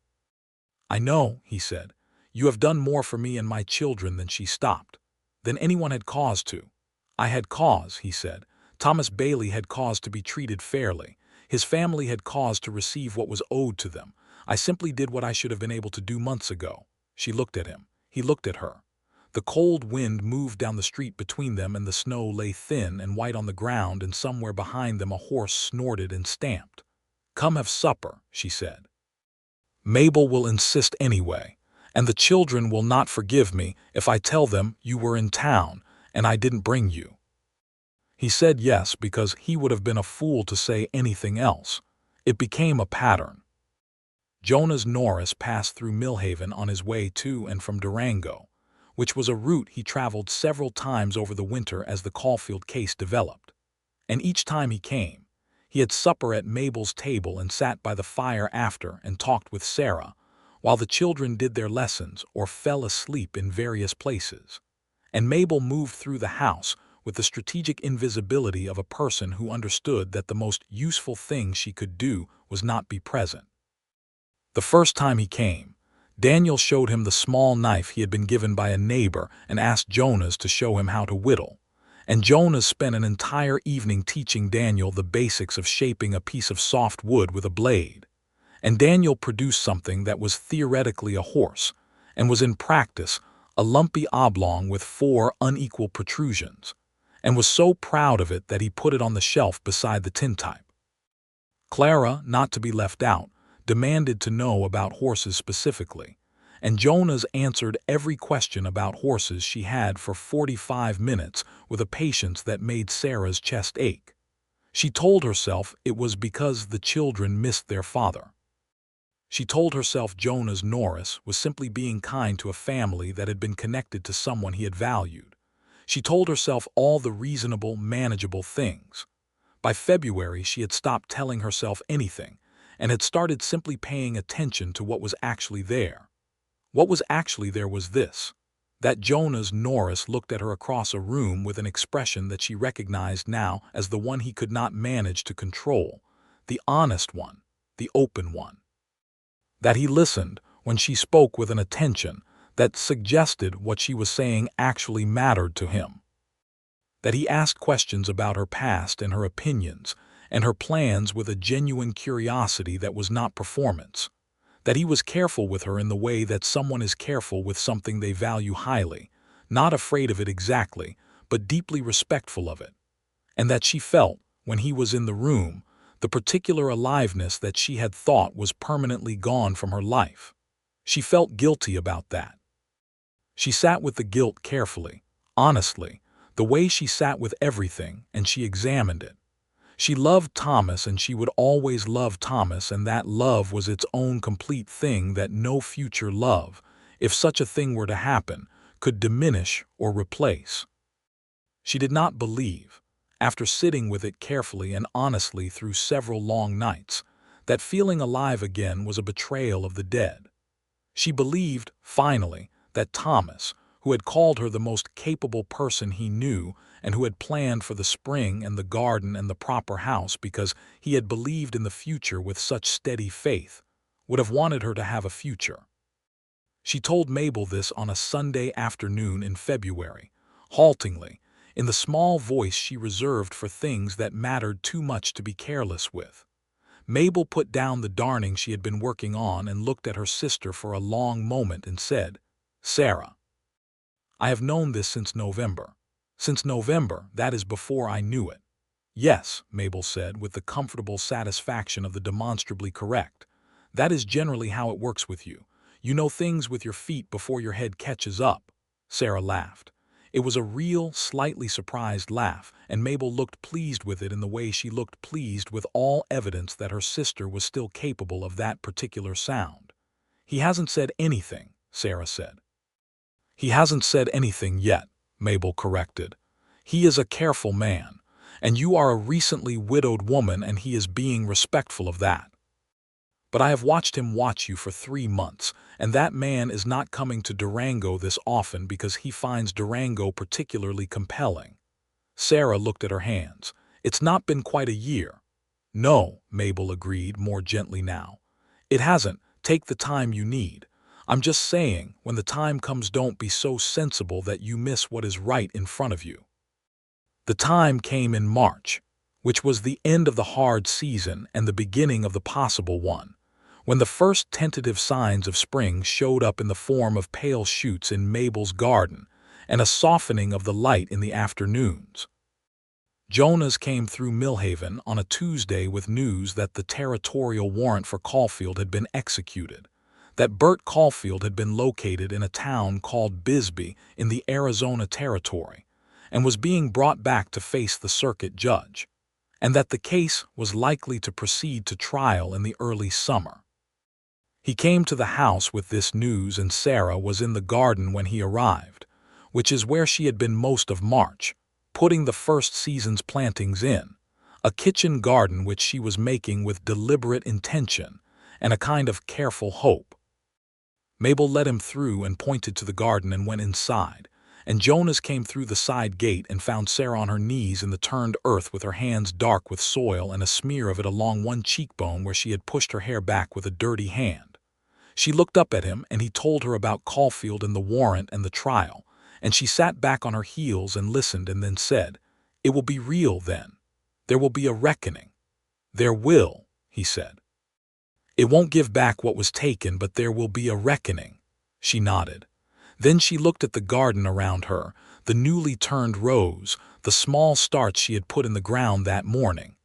"I know," he said. "You have done more for me and my children than she stopped, than anyone had cause to." "I had cause," he said. "Thomas Bailey had cause to be treated fairly. His family had cause to receive what was owed to them. I simply did what I should have been able to do months ago." She looked at him. He looked at her. The cold wind moved down the street between them, and the snow lay thin and white on the ground, and somewhere behind them a horse snorted and stamped. "Come have supper," she said. "Mabel will insist anyway, and the children will not forgive me if I tell them you were in town and I didn't bring you." He said yes because he would have been a fool to say anything else. It became a pattern. Jonas Norris passed through Millhaven on his way to and from Durango, which was a route he traveled several times over the winter as the Caulfield case developed. And each time he came, he had supper at Mabel's table and sat by the fire after and talked with Sarah, while the children did their lessons or fell asleep in various places. And Mabel moved through the house with the strategic invisibility of a person who understood that the most useful thing she could do was not be present. The first time he came, Daniel showed him the small knife he had been given by a neighbor and asked Jonas to show him how to whittle. And Jonas spent an entire evening teaching Daniel the basics of shaping a piece of soft wood with a blade. And Daniel produced something that was theoretically a horse, and was in practice a lumpy oblong with 4 unequal protrusions, and was so proud of it that he put it on the shelf beside the tintype. Clara, not to be left out, demanded to know about horses specifically, and Jonas answered every question about horses she had for 45 minutes with a patience that made Sarah's chest ache. She told herself it was because the children missed their father. She told herself Jonas Norris was simply being kind to a family that had been connected to someone he had valued. She told herself all the reasonable, manageable things. By February, she had stopped telling herself anything and had started simply paying attention to what was actually there. What was actually there was this: that Jonas Norris looked at her across a room with an expression that she recognized now as the one he could not manage to control, the honest one, the open one. That he listened when she spoke with an attention that suggested what she was saying actually mattered to him. That he asked questions about her past and her opinions and her plans with a genuine curiosity that was not performance. That he was careful with her in the way that someone is careful with something they value highly, not afraid of it exactly, but deeply respectful of it. And that she felt, when he was in the room, the particular aliveness that she had thought was permanently gone from her life. She felt guilty about that. She sat with the guilt carefully, honestly, the way she sat with everything, and she examined it. She loved Thomas, and she would always love Thomas, and that love was its own complete thing that no future love, if such a thing were to happen, could diminish or replace. She did not believe, after sitting with it carefully and honestly through several long nights, that feeling alive again was a betrayal of the dead. She believed, finally, that Thomas, who had called her the most capable person he knew and who had planned for the spring and the garden and the proper house because he had believed in the future with such steady faith, would have wanted her to have a future. She told Mabel this on a Sunday afternoon in February, haltingly, in the small voice she reserved for things that mattered too much to be careless with. Mabel put down the darning she had been working on and looked at her sister for a long moment and said, "Sarah, I have known this since November. Since November, that is before I knew it." "Yes," Mabel said with the comfortable satisfaction of the demonstrably correct. "That is generally how it works with you. You know things with your feet before your head catches up." Sarah laughed. It was a real, slightly surprised laugh, and Mabel looked pleased with it in the way she looked pleased with all evidence that her sister was still capable of that particular sound. "He hasn't said anything," Sarah said. "He hasn't said anything yet," Mabel corrected. "He is a careful man, And you are a recently widowed woman, and he is being respectful of that. But I have watched him watch you for 3 months, and that man is not coming to Durango this often because he finds Durango particularly compelling. Sarah looked at her hands. It's not been quite a year. No, Mabel agreed more gently now. It hasn't. Take the time you need. I'm just saying, when the time comes, don't be so sensible that you miss what is right in front of you. The time came in March, which was the end of the hard season and the beginning of the possible one, when the first tentative signs of spring showed up in the form of pale shoots in Mabel's garden and a softening of the light in the afternoons. Jonas came through Millhaven on a Tuesday with news that the territorial warrant for Caulfield had been executed, that Bert Caulfield had been located in a town called Bisbee in the Arizona Territory and was being brought back to face the circuit judge, and that the case was likely to proceed to trial in the early summer. He came to the house with this news, and Sarah was in the garden when he arrived, which is where she had been most of March, putting the first season's plantings in, a kitchen garden which she was making with deliberate intention and a kind of careful hope. Mabel led him through and pointed to the garden and went inside, and Jonas came through the side gate and found Sarah on her knees in the turned earth with her hands dark with soil and a smear of it along one cheekbone where she had pushed her hair back with a dirty hand. She looked up at him, and he told her about Caulfield and the warrant and the trial, and she sat back on her heels and listened and then said, "It will be real then. There will be a reckoning." "There will," he said. "It won't give back what was taken, but there will be a reckoning." She nodded. Then she looked at the garden around her, the newly turned rows, the small starts she had put in the ground that morning.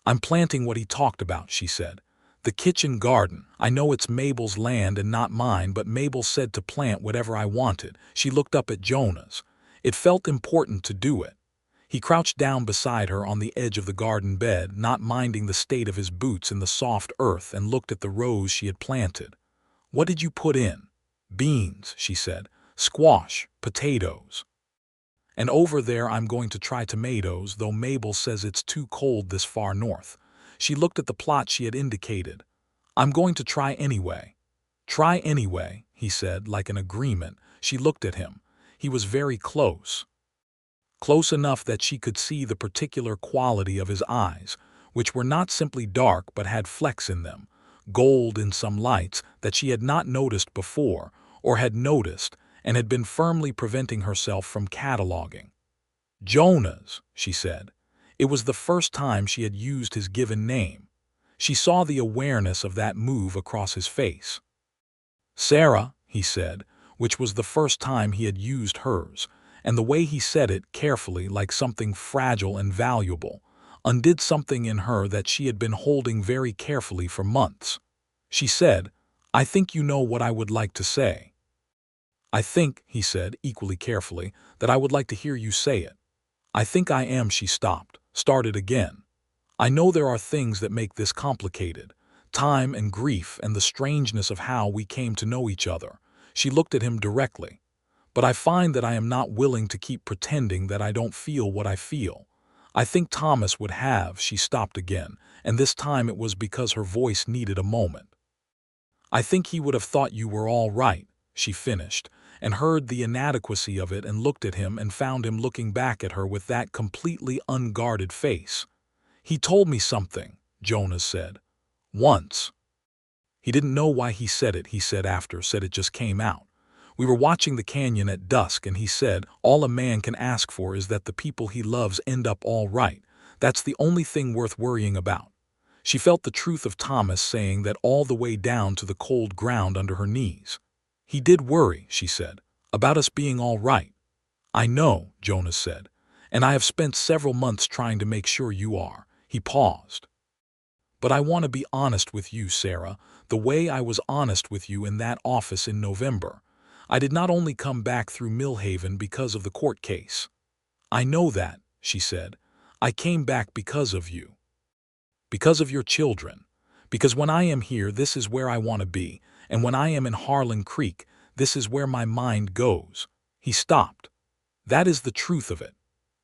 "I'm planting what he talked about," she said. "The kitchen garden. I know it's Mabel's land and not mine, but Mabel said to plant whatever I wanted." She looked up at Jonas. It felt important to do it. He crouched down beside her on the edge of the garden bed, not minding the state of his boots in the soft earth, and looked at the rows she had planted. "What did you put in?" "Beans," she said. "Squash, potatoes. And over there I'm going to try tomatoes, though Mabel says it's too cold this far north." She looked at the plot she had indicated. "I'm going to try anyway." "Try anyway," he said, like an agreement. She looked at him. He was very close. Close enough that she could see the particular quality of his eyes, which were not simply dark but had flecks in them, gold in some lights that she had not noticed before, or had noticed and had been firmly preventing herself from cataloging. "Jonas," she said. It was the first time she had used his given name. She saw the awareness of that move across his face. "Sarah," he said, which was the first time he had used hers, and the way he said it, carefully, like something fragile and valuable, undid something in her that she had been holding very carefully for months. She said, "I think you know what I would like to say." "I think," he said, equally carefully, "that I would like to hear you say it." "I think I am." She stopped, started again. "I know there are things that make this complicated. Time and grief and the strangeness of how we came to know each other." She looked at him directly. "But I find that I am not willing to keep pretending that I don't feel what I feel. I think Thomas would have." She stopped again, and this time it was because her voice needed a moment. "I think he would have thought you were all right," she finished, and heard the inadequacy of it and looked at him and found him looking back at her with that completely unguarded face. "He told me something," Jonas said. "Once." He didn't know why he said it, he said it just came out. "We were watching the canyon at dusk, and he said, all a man can ask for is that the people he loves end up all right. That's the only thing worth worrying about." She felt the truth of Thomas saying that all the way down to the cold ground under her knees. "He did worry," she said, "about us being all right." "I know," Jonas said, "and I have spent several months trying to make sure you are." He paused. "But I want to be honest with you, Sarah, the way I was honest with you in that office in November. I did not only come back through Millhaven because of the court case." "I know that," she said. "I came back because of you. Because of your children. Because when I am here, this is where I want to be, and when I am in Harlan Creek, this is where my mind goes." He stopped. "That is the truth of it.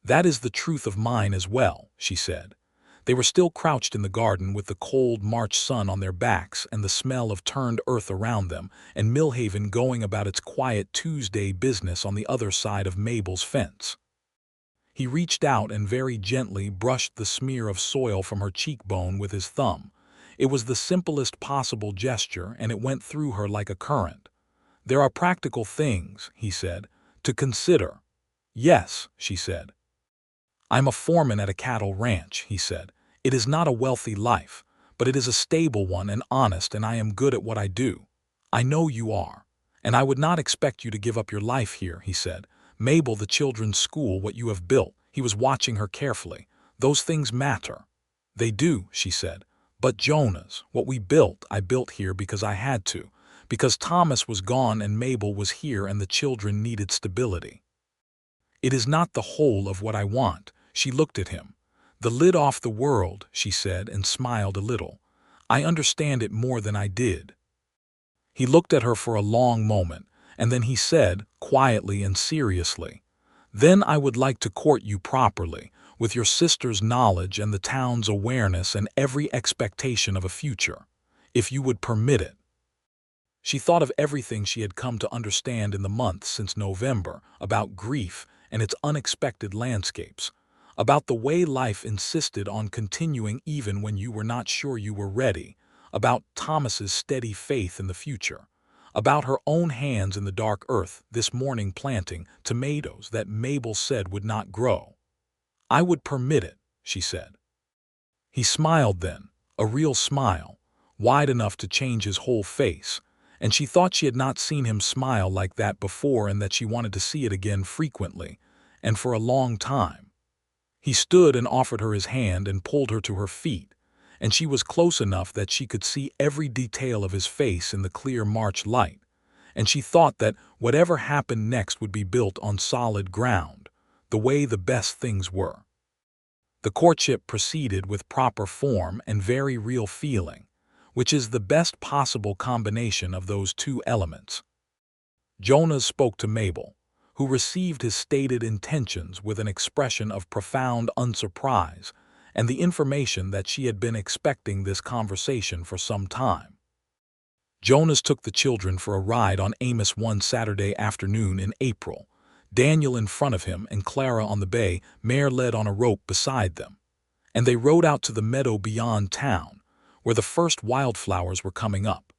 "That is the truth of mine as well," she said. They were still crouched in the garden with the cold March sun on their backs and the smell of turned earth around them, and Millhaven going about its quiet Tuesday business on the other side of Mabel's fence. He reached out and very gently brushed the smear of soil from her cheekbone with his thumb. It was the simplest possible gesture, and it went through her like a current. "There are practical things," he said, "to consider." "Yes," she said. "I'm a foreman at a cattle ranch," he said. "It is not a wealthy life, but it is a stable one and honest, and I am good at what I do. I know you are. And I would not expect you to give up your life here," he said. "Mabel, the children's school, what you have built." He was watching her carefully. "Those things matter." "They do," she said. "But Jonas, what we built, I built here because I had to. Because Thomas was gone and Mabel was here and the children needed stability. It is not the whole of what I want." She looked at him. "The lid off the world," she said, and smiled a little. "I understand it more than I did." He looked at her for a long moment, and then he said, quietly and seriously, "Then I would like to court you properly, with your sister's knowledge and the town's awareness and every expectation of a future, if you would permit it." She thought of everything she had come to understand in the months since November, about grief and its unexpected landscapes, about the way life insisted on continuing even when you were not sure you were ready, about Thomas's steady faith in the future, about her own hands in the dark earth this morning planting tomatoes that Mabel said would not grow. "I would permit it," she said. He smiled then, a real smile, wide enough to change his whole face, and she thought she had not seen him smile like that before and that she wanted to see it again frequently, and for a long time. He stood and offered her his hand and pulled her to her feet, and she was close enough that she could see every detail of his face in the clear March light, and she thought that whatever happened next would be built on solid ground, the way the best things were. The courtship proceeded with proper form and very real feeling, which is the best possible combination of those two elements. Jonas spoke to Mabel, who received his stated intentions with an expression of profound unsurprise and the information that she had been expecting this conversation for some time. Jonas took the children for a ride on Amos one Saturday afternoon in April, Daniel in front of him and Clara on the bay mare led on a rope beside them, and they rode out to the meadow beyond town, where the first wildflowers were coming up,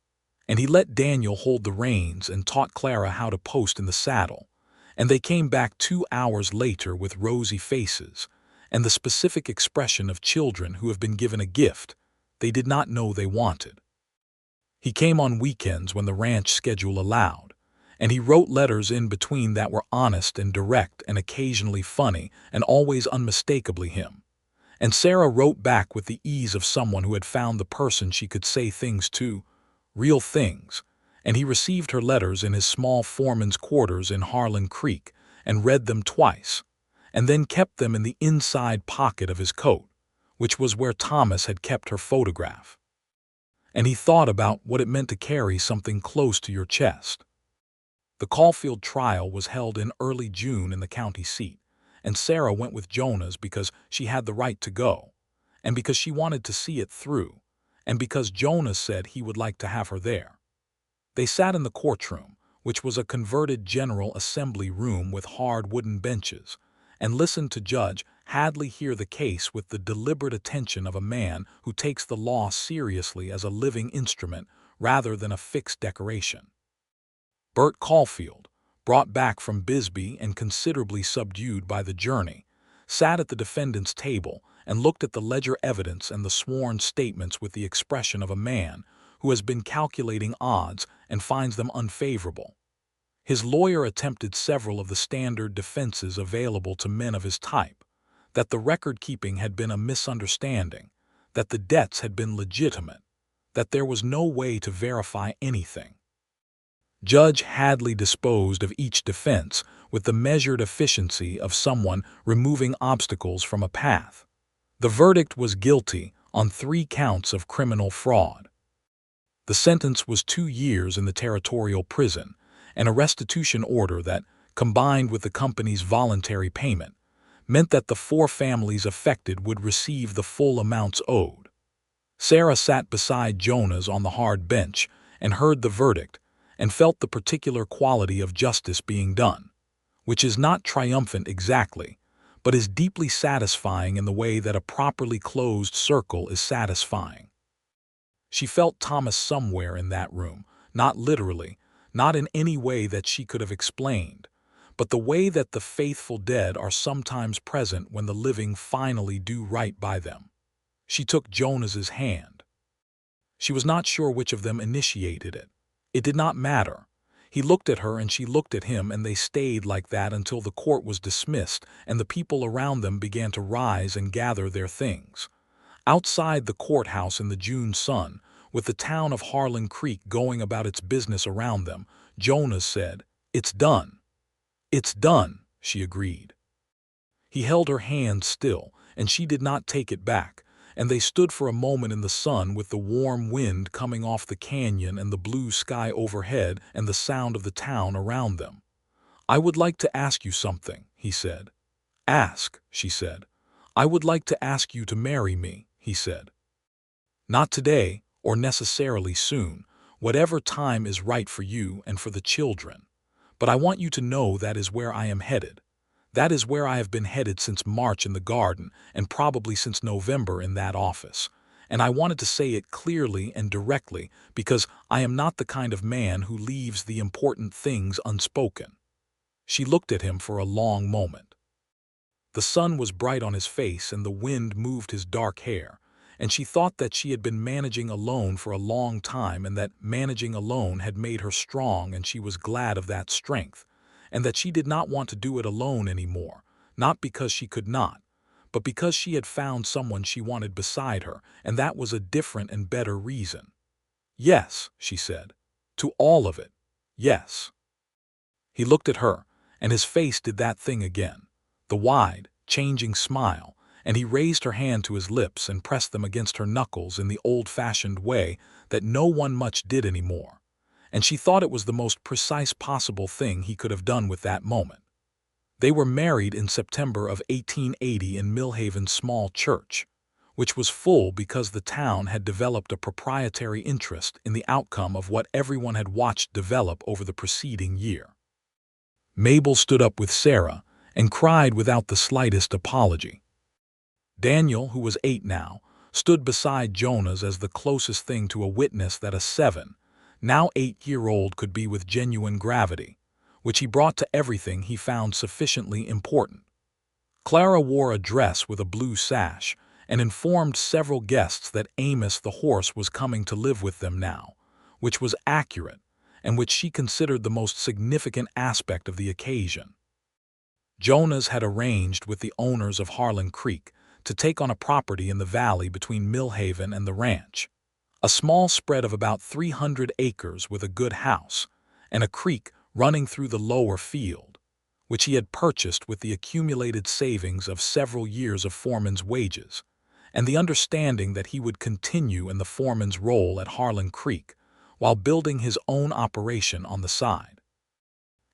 and he let Daniel hold the reins and taught Clara how to post in the saddle, and they came back 2 hours later with rosy faces and the specific expression of children who have been given a gift they did not know they wanted. He came on weekends when the ranch schedule allowed, and he wrote letters in between that were honest and direct and occasionally funny and always unmistakably him. And Sarah wrote back with the ease of someone who had found the person she could say things to, real things, and he received her letters in his small foreman's quarters in Harlan Creek and read them twice, and then kept them in the inside pocket of his coat, which was where Thomas had kept her photograph. And he thought about what it meant to carry something close to your chest. The Caulfield trial was held in early June in the county seat, and Sarah went with Jonas because she had the right to go, and because she wanted to see it through, and because Jonas said he would like to have her there. They sat in the courtroom, which was a converted General Assembly room with hard wooden benches, and listened to Judge Hadley hear the case with the deliberate attention of a man who takes the law seriously as a living instrument rather than a fixed decoration. Bert Caulfield, brought back from Bisbee and considerably subdued by the journey, sat at the defendant's table and looked at the ledger evidence and the sworn statements with the expression of a man who has been calculating odds and finds them unfavorable. His lawyer attempted several of the standard defenses available to men of his type, that the record-keeping had been a misunderstanding, that the debts had been legitimate, that there was no way to verify anything. Judge Hadley disposed of each defense with the measured efficiency of someone removing obstacles from a path. The verdict was guilty on 3 counts of criminal fraud. The sentence was 2 years in the territorial prison and a restitution order that, combined with the company's voluntary payment, meant that the 4 families affected would receive the full amounts owed. Sarah sat beside Jonas on the hard bench and heard the verdict and felt the particular quality of justice being done, which is not triumphant exactly, but is deeply satisfying in the way that a properly closed circle is satisfying. She felt Thomas somewhere in that room, not literally, not in any way that she could have explained, but the way that the faithful dead are sometimes present when the living finally do right by them. She took Jonas's hand. She was not sure which of them initiated it. It did not matter. He looked at her and she looked at him, and they stayed like that until the court was dismissed and the people around them began to rise and gather their things. Outside the courthouse in the June sun, with the town of Harlan Creek going about its business around them, Jonas said, "It's done." "It's done," she agreed. He held her hand still, and she did not take it back, and they stood for a moment in the sun with the warm wind coming off the canyon and the blue sky overhead and the sound of the town around them. "I would like to ask you something," he said. "Ask," she said. "I would like to ask you to marry me," he said. "Not today, or necessarily soon, whatever time is right for you and for the children. But I want you to know that is where I am headed. That is where I have been headed since March in the garden and probably since November in that office. And I wanted to say it clearly and directly because I am not the kind of man who leaves the important things unspoken." She looked at him for a long moment. The sun was bright on his face and the wind moved his dark hair, and she thought that she had been managing alone for a long time and that managing alone had made her strong, and she was glad of that strength, and that she did not want to do it alone anymore, not because she could not, but because she had found someone she wanted beside her, and that was a different and better reason. "Yes," she said. "To all of it. Yes." He looked at her, and his face did that thing again, the wide, changing smile, and he raised her hand to his lips and pressed them against her knuckles in the old-fashioned way that no one much did anymore, and she thought it was the most precise possible thing he could have done with that moment. They were married in September of 1880 in Millhaven's small church, which was full because the town had developed a proprietary interest in the outcome of what everyone had watched develop over the preceding year. Mabel stood up with Sarah and cried without the slightest apology. Daniel, who was 8 now, stood beside Jonas as the closest thing to a witness that a 7, now 8-year-old could be with genuine gravity, which he brought to everything he found sufficiently important. Clara wore a dress with a blue sash and informed several guests that Amos the horse was coming to live with them now, which was accurate and which she considered the most significant aspect of the occasion. Jonas had arranged with the owners of Harlan Creek to take on a property in the valley between Millhaven and the ranch, a small spread of about 300 acres with a good house, and a creek running through the lower field, which he had purchased with the accumulated savings of several years of Foreman's wages, and the understanding that he would continue in the foreman's role at Harlan Creek while building his own operation on the side.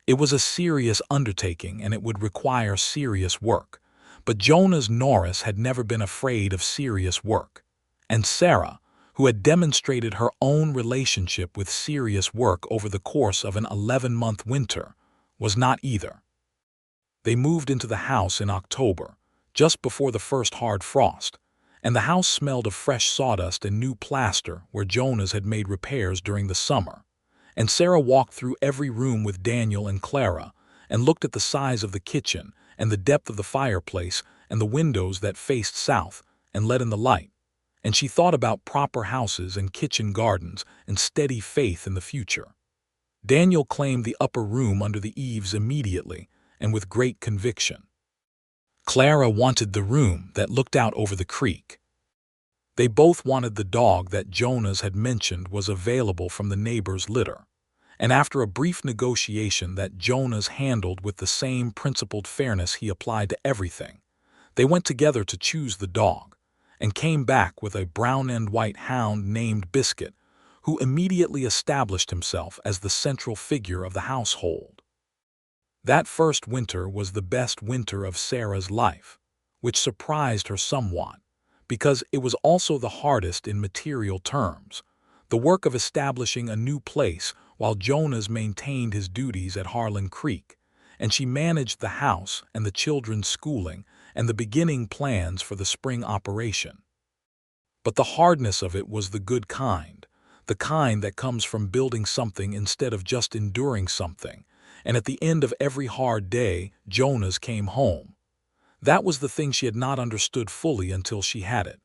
It was a serious undertaking and it would require serious work, but Jonas Norris had never been afraid of serious work, and Sarah, who had demonstrated her own relationship with serious work over the course of an 11-month winter, was not either. They moved into the house in October, just before the first hard frost, and the house smelled of fresh sawdust and new plaster where Jonas had made repairs during the summer, and Sarah walked through every room with Daniel and Clara and looked at the size of the kitchen and the depth of the fireplace and the windows that faced south and let in the light, and she thought about proper houses and kitchen gardens and steady faith in the future. Daniel claimed the upper room under the eaves immediately and with great conviction. Clara wanted the room that looked out over the creek. They both wanted the dog that Jonas had mentioned was available from the neighbor's litter, and after a brief negotiation that Jonas handled with the same principled fairness he applied to everything, they went together to choose the dog, and came back with a brown and white hound named Biscuit, who immediately established himself as the central figure of the household. That first winter was the best winter of Sarah's life, which surprised her somewhat, because it was also the hardest in material terms. The work of establishing a new place while Jonas maintained his duties at Harlan Creek, and she managed the house and the children's schooling and the beginning plans for the spring operation. But the hardness of it was the kind that comes from building something instead of just enduring something, and at the end of every hard day, Jonas came home. That was the thing she had not understood fully until she had it.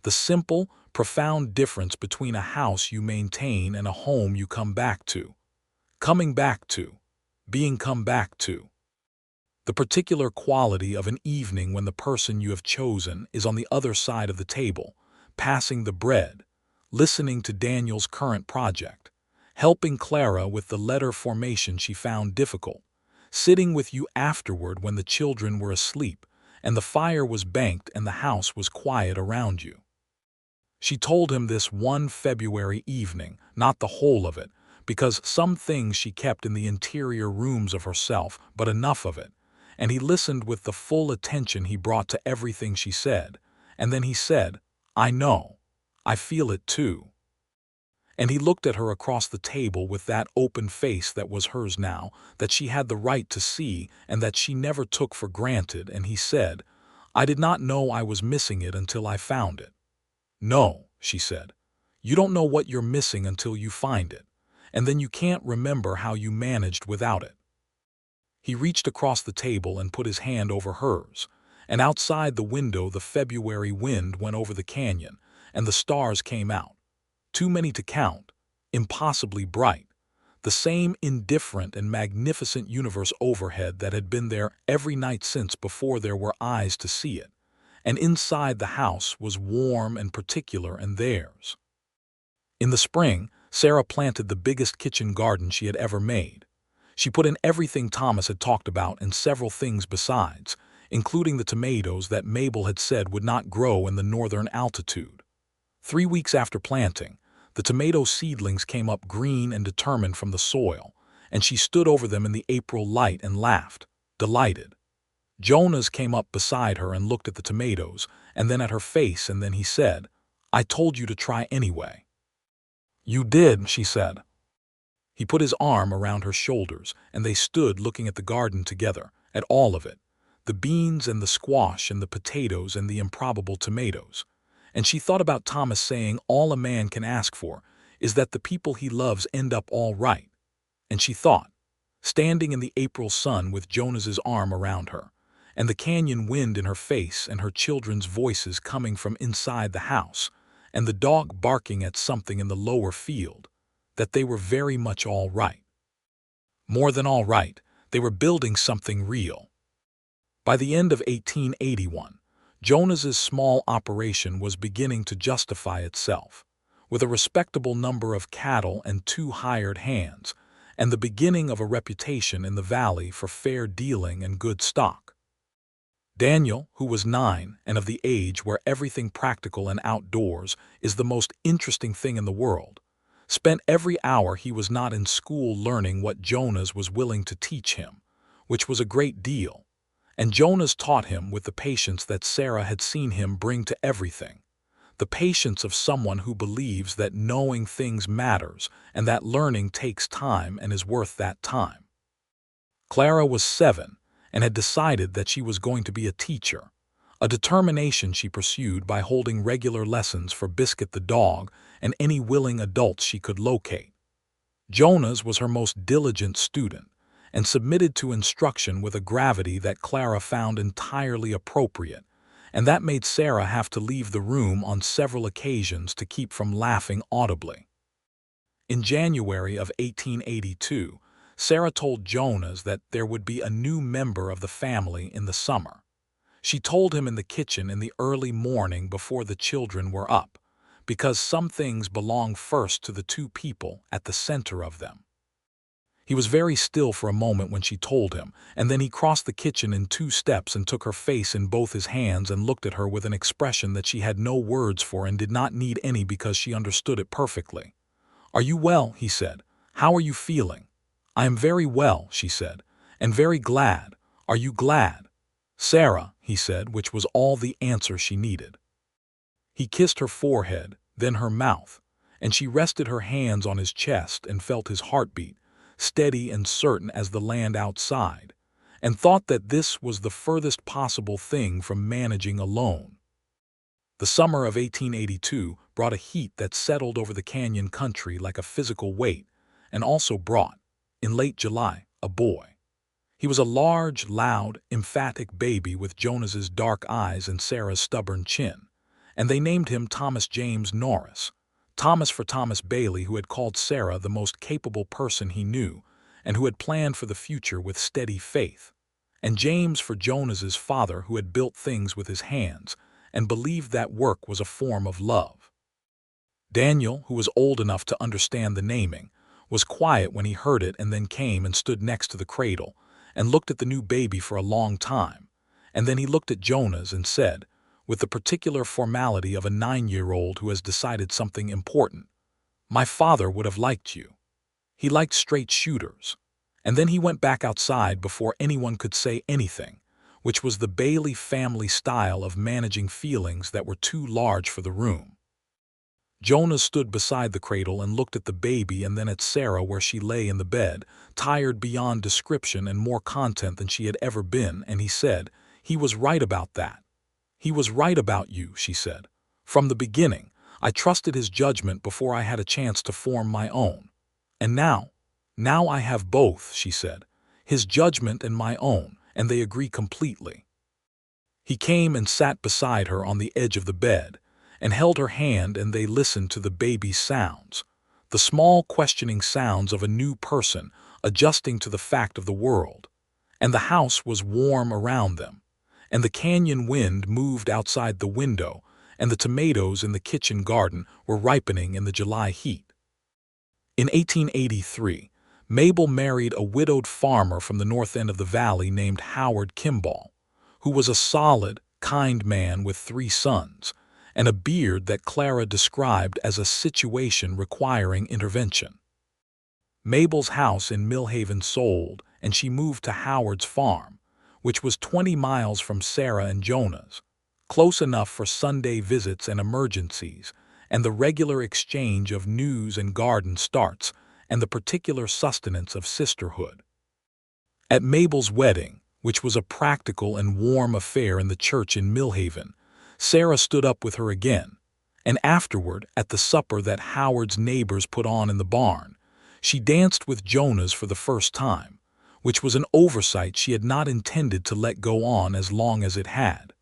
The simple, profound difference between a house you maintain and a home you come back to. Coming back to. Being come back to. The particular quality of an evening when the person you have chosen is on the other side of the table, passing the bread, listening to Daniel's current project, helping Clara with the letter formation she found difficult, sitting with you afterward when the children were asleep, and the fire was banked and the house was quiet around you. She told him this one February evening, not the whole of it, because some things she kept in the interior rooms of herself, but enough of it, and he listened with the full attention he brought to everything she said, and then he said, "I know. I feel it too." And he looked at her across the table with that open face that was hers now, that she had the right to see and that she never took for granted, and he said, "I did not know I was missing it until I found it." "No," she said. "You don't know what you're missing until you find it, and then you can't remember how you managed without it." He reached across the table and put his hand over hers, and outside the window the February wind went over the canyon, and the stars came out. Too many to count, impossibly bright, the same indifferent and magnificent universe overhead that had been there every night since before there were eyes to see it, and inside the house was warm and particular and theirs. In the spring, Sarah planted the biggest kitchen garden she had ever made. She put in everything Thomas had talked about and several things besides, including the tomatoes that Mabel had said would not grow in the northern altitude. 3 weeks after planting, the tomato seedlings came up green and determined from the soil, and she stood over them in the April light and laughed, delighted. Jonas came up beside her and looked at the tomatoes, and then at her face, and then he said, "I told you to try anyway." "You did," she said. He put his arm around her shoulders, and they stood looking at the garden together, at all of it, the beans and the squash and the potatoes and the improbable tomatoes. And she thought about Thomas saying all a man can ask for is that the people he loves end up all right. And she thought, standing in the April sun with Jonas's arm around her, and the canyon wind in her face and her children's voices coming from inside the house, and the dog barking at something in the lower field, that they were very much all right. More than all right, they were building something real. By the end of 1881, Jonas's small operation was beginning to justify itself, with a respectable number of cattle and 2 hired hands, and the beginning of a reputation in the valley for fair dealing and good stock. Daniel, who was 9 and of the age where everything practical and outdoors is the most interesting thing in the world, spent every hour he was not in school learning what Jonas was willing to teach him, which was a great deal, and Jonas taught him with the patience that Sarah had seen him bring to everything, the patience of someone who believes that knowing things matters and that learning takes time and is worth that time. Clara was 7 and had decided that she was going to be a teacher, a determination she pursued by holding regular lessons for Biscuit the dog and any willing adults she could locate. Jonas was her most diligent student and submitted to instruction with a gravity that Clara found entirely appropriate, and that made Sarah have to leave the room on several occasions to keep from laughing audibly. In January of 1882, Sarah told Jonas that there would be a new member of the family in the summer. She told him in the kitchen in the early morning before the children were up, because some things belong first to the 2 people at the center of them. He was very still for a moment when she told him, and then he crossed the kitchen in 2 steps and took her face in both his hands and looked at her with an expression that she had no words for and did not need any because she understood it perfectly. "Are you well?" he said. "How are you feeling?" "I am very well," she said, "And very glad. Are you glad?" "Sarah," he said, which was all the answer she needed. He kissed her forehead, then her mouth, and she rested her hands on his chest and felt his heartbeat, steady and certain as the land outside, and thought that this was the furthest possible thing from managing alone. The summer of 1882 brought a heat that settled over the canyon country like a physical weight, and also brought, in late July, a boy. He was a large, loud, emphatic baby with Jonas's dark eyes and Sarah's stubborn chin, and they named him Thomas James Norris. Thomas for Thomas Bailey, who had called Sarah the most capable person he knew, and who had planned for the future with steady faith, and James for Jonas's father, who had built things with his hands, and believed that work was a form of love. Daniel, who was old enough to understand the naming, was quiet when he heard it and then came and stood next to the cradle and looked at the new baby for a long time, and then he looked at Jonas and said, with the particular formality of a 9-year-old who has decided something important, "My father would have liked you. He liked straight shooters." And then he went back outside before anyone could say anything, which was the Bailey family style of managing feelings that were too large for the room. Jonas stood beside the cradle and looked at the baby and then at Sarah where she lay in the bed, tired beyond description and more content than she had ever been, and he said, "He was right about that." "He was right about you," she said. "From the beginning, I trusted his judgment before I had a chance to form my own. And now I have both," she said, "his judgment and my own, and they agree completely." He came and sat beside her on the edge of the bed, and held her hand, and they listened to the baby's sounds, the small questioning sounds of a new person adjusting to the fact of the world. And the house was warm around them, and the canyon wind moved outside the window, and the tomatoes in the kitchen garden were ripening in the July heat. In 1883, Mabel married a widowed farmer from the north end of the valley named Howard Kimball, who was a solid, kind man with 3 sons, and a beard that Clara described as a situation requiring intervention. Mabel's house in Millhaven sold, and she moved to Howard's farm, which was 20 miles from Sarah and Jonas, close enough for Sunday visits and emergencies, and the regular exchange of news and garden starts, and the particular sustenance of sisterhood. At Mabel's wedding, which was a practical and warm affair in the church in Millhaven, Sarah stood up with her again, and afterward, at the supper that Howard's neighbors put on in the barn, she danced with Jonas for the first time, which was an oversight she had not intended to let go on as long as it had.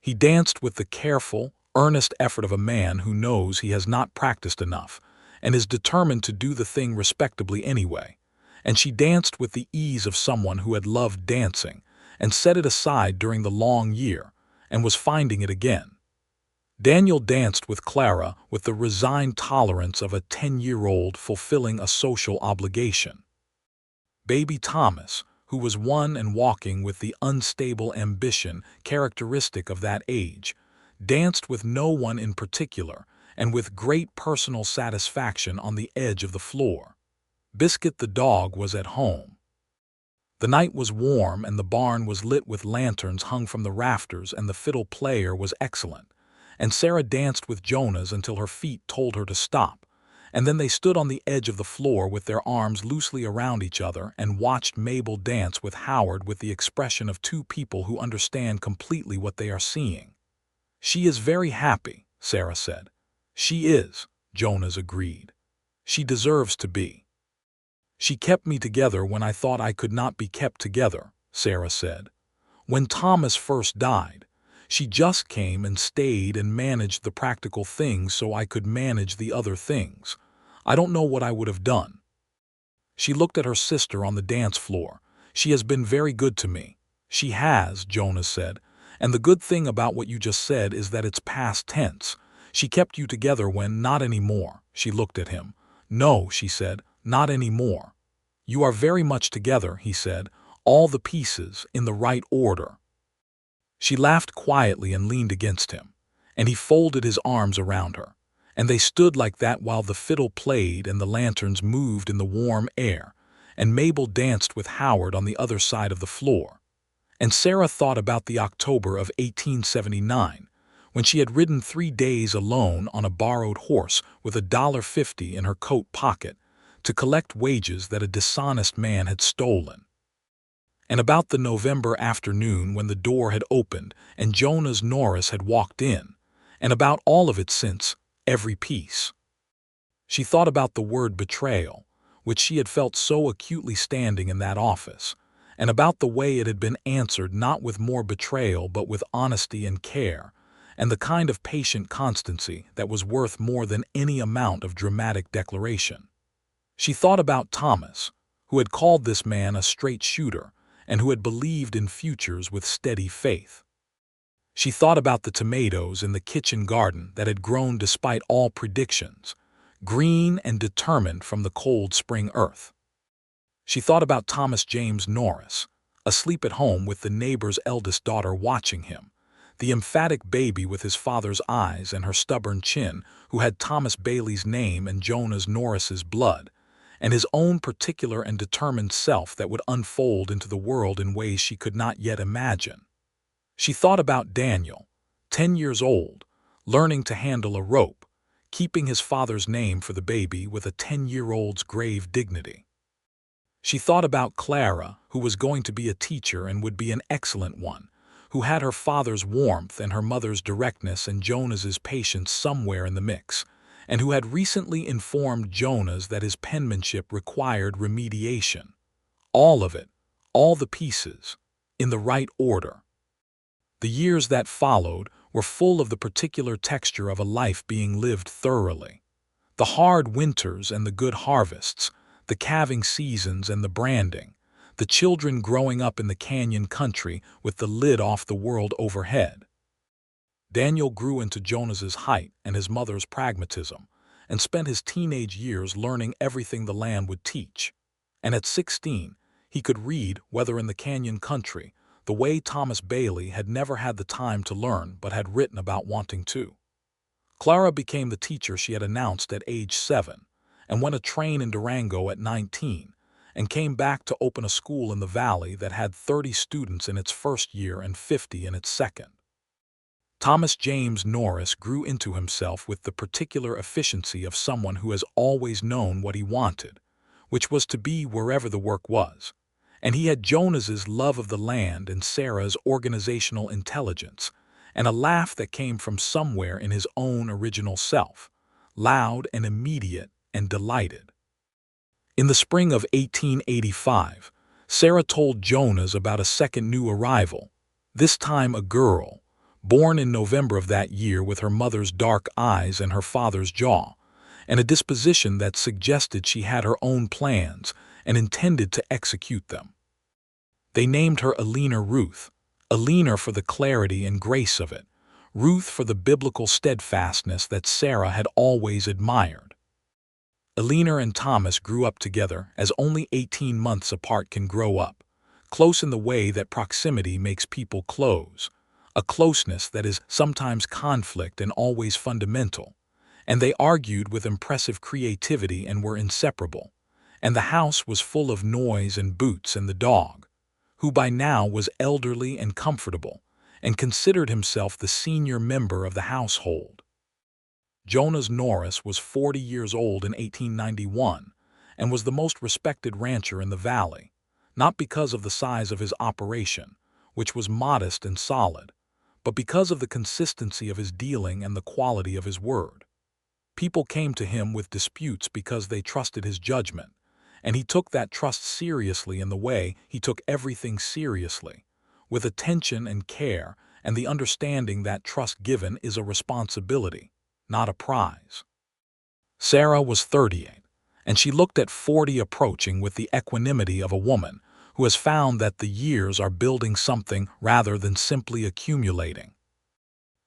He danced with the careful, earnest effort of a man who knows he has not practiced enough and is determined to do the thing respectably anyway, and she danced with the ease of someone who had loved dancing and set it aside during the long year and was finding it again. Daniel danced with Clara with the resigned tolerance of a 10-year-old fulfilling a social obligation. Baby Thomas, who was 1 and walking with the unstable ambition characteristic of that age, danced with no one in particular and with great personal satisfaction on the edge of the floor. Biscuit the dog was at home. The night was warm and the barn was lit with lanterns hung from the rafters, and the fiddle player was excellent, and Sarah danced with Jonas until her feet told her to stop, and then they stood on the edge of the floor with their arms loosely around each other and watched Mabel dance with Howard with the expression of 2 people who understand completely what they are seeing. "She is very happy," Sarah said. "She is," Jonas agreed. "She deserves to be." "She kept me together when I thought I could not be kept together," Sarah said. "When Thomas first died, she just came and stayed and managed the practical things so I could manage the other things. I don't know what I would have done." She looked at her sister on the dance floor. "She has been very good to me." "She has," Jonas said. "And the good thing about what you just said is that it's past tense. She kept you together when not anymore." She looked at him. "No," she said, "not anymore." "You are very much together," he said, "all the pieces in the right order." She laughed quietly and leaned against him, and he folded his arms around her, and they stood like that while the fiddle played and the lanterns moved in the warm air, and Mabel danced with Howard on the other side of the floor. And Sarah thought about the October of 1879, when she had ridden 3 days alone on a borrowed horse with $1.50 in her coat pocket to collect wages that a dishonest man had stolen. And about the November afternoon when the door had opened and Jonas Norris had walked in, and about all of it since, every piece. She thought about the word betrayal, which she had felt so acutely standing in that office, and about the way it had been answered not with more betrayal but with honesty and care, and the kind of patient constancy that was worth more than any amount of dramatic declaration. She thought about Thomas, who had called this man a straight shooter and who had believed in futures with steady faith. She thought about the tomatoes in the kitchen garden that had grown despite all predictions, green and determined from the cold spring earth. She thought about Thomas James Norris, asleep at home with the neighbor's eldest daughter watching him, the emphatic baby with his father's eyes and her stubborn chin, who had Thomas Bailey's name and Jonas Norris's blood, and his own particular and determined self that would unfold into the world in ways she could not yet imagine. She thought about Daniel, 10 years old, learning to handle a rope, keeping his father's name for the baby with a 10-year-old's grave dignity. She thought about Clara, who was going to be a teacher and would be an excellent one, who had her father's warmth and her mother's directness and Jonas's patience somewhere in the mix, and who had recently informed Jonas that his penmanship required remediation. All of it, all the pieces, in the right order. The years that followed were full of the particular texture of a life being lived thoroughly. The hard winters and the good harvests, the calving seasons and the branding, the children growing up in the canyon country with the lid off the world overhead. Daniel grew into Jonas's height and his mother's pragmatism, and spent his teenage years learning everything the land would teach. And at 16, he could read, whether in the canyon country, the way Thomas Bailey had never had the time to learn but had written about wanting to. Clara became the teacher she had announced at age 7, and went a train in Durango at 19, and came back to open a school in the valley that had 30 students in its first year and 50 in its second. Thomas James Norris grew into himself with the particular efficiency of someone who has always known what he wanted, which was to be wherever the work was, and he had Jonas's love of the land and Sarah's organizational intelligence, and a laugh that came from somewhere in his own original self, loud and immediate and delighted. In the spring of 1885, Sarah told Jonas about a second new arrival, this time a girl, born in November of that year with her mother's dark eyes and her father's jaw, and a disposition that suggested she had her own plans and intended to execute them. They named her Alina Ruth, Alina for the clarity and grace of it, Ruth for the biblical steadfastness that Sarah had always admired. Alina and Thomas grew up together as only 18 months apart can grow up, close in the way that proximity makes people close, a closeness that is sometimes conflict and always fundamental, and they argued with impressive creativity and were inseparable, and the house was full of noise and Boots and the dog, who by now was elderly and comfortable, and considered himself the senior member of the household. Jonas Norris was 40 years old in 1891 and was the most respected rancher in the valley, not because of the size of his operation, which was modest and solid, but because of the consistency of his dealing and the quality of his word. People came to him with disputes because they trusted his judgment, and he took that trust seriously in the way he took everything seriously, with attention and care and the understanding that trust given is a responsibility, not a prize. Sarah was 38, and she looked at 40 approaching with the equanimity of a woman who has found that the years are building something rather than simply accumulating.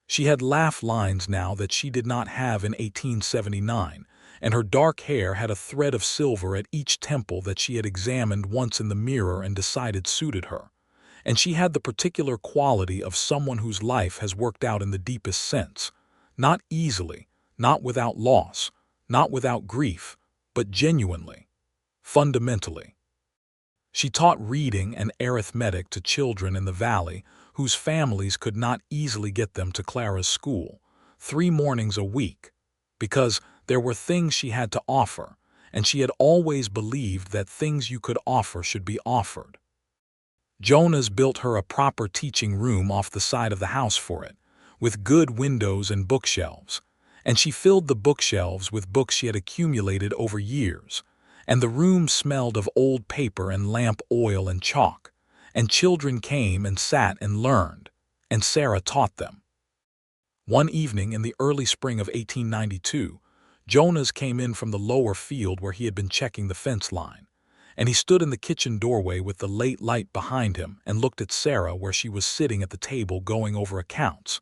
She had laugh lines now that she did not have in 1879, and her dark hair had a thread of silver at each temple that she had examined once in the mirror and decided suited her, and she had the particular quality of someone whose life has worked out in the deepest sense, not easily, not without loss, not without grief, but genuinely, fundamentally. She taught reading and arithmetic to children in the valley whose families could not easily get them to Clara's school, 3 mornings a week, because there were things she had to offer, and she had always believed that things you could offer should be offered. Jonas built her a proper teaching room off the side of the house for it, with good windows and bookshelves, and she filled the bookshelves with books she had accumulated over years, and the room smelled of old paper and lamp oil and chalk, and children came and sat and learned, and Sarah taught them. One evening in the early spring of 1892, Jonas came in from the lower field where he had been checking the fence line, and he stood in the kitchen doorway with the late light behind him and looked at Sarah where she was sitting at the table going over accounts,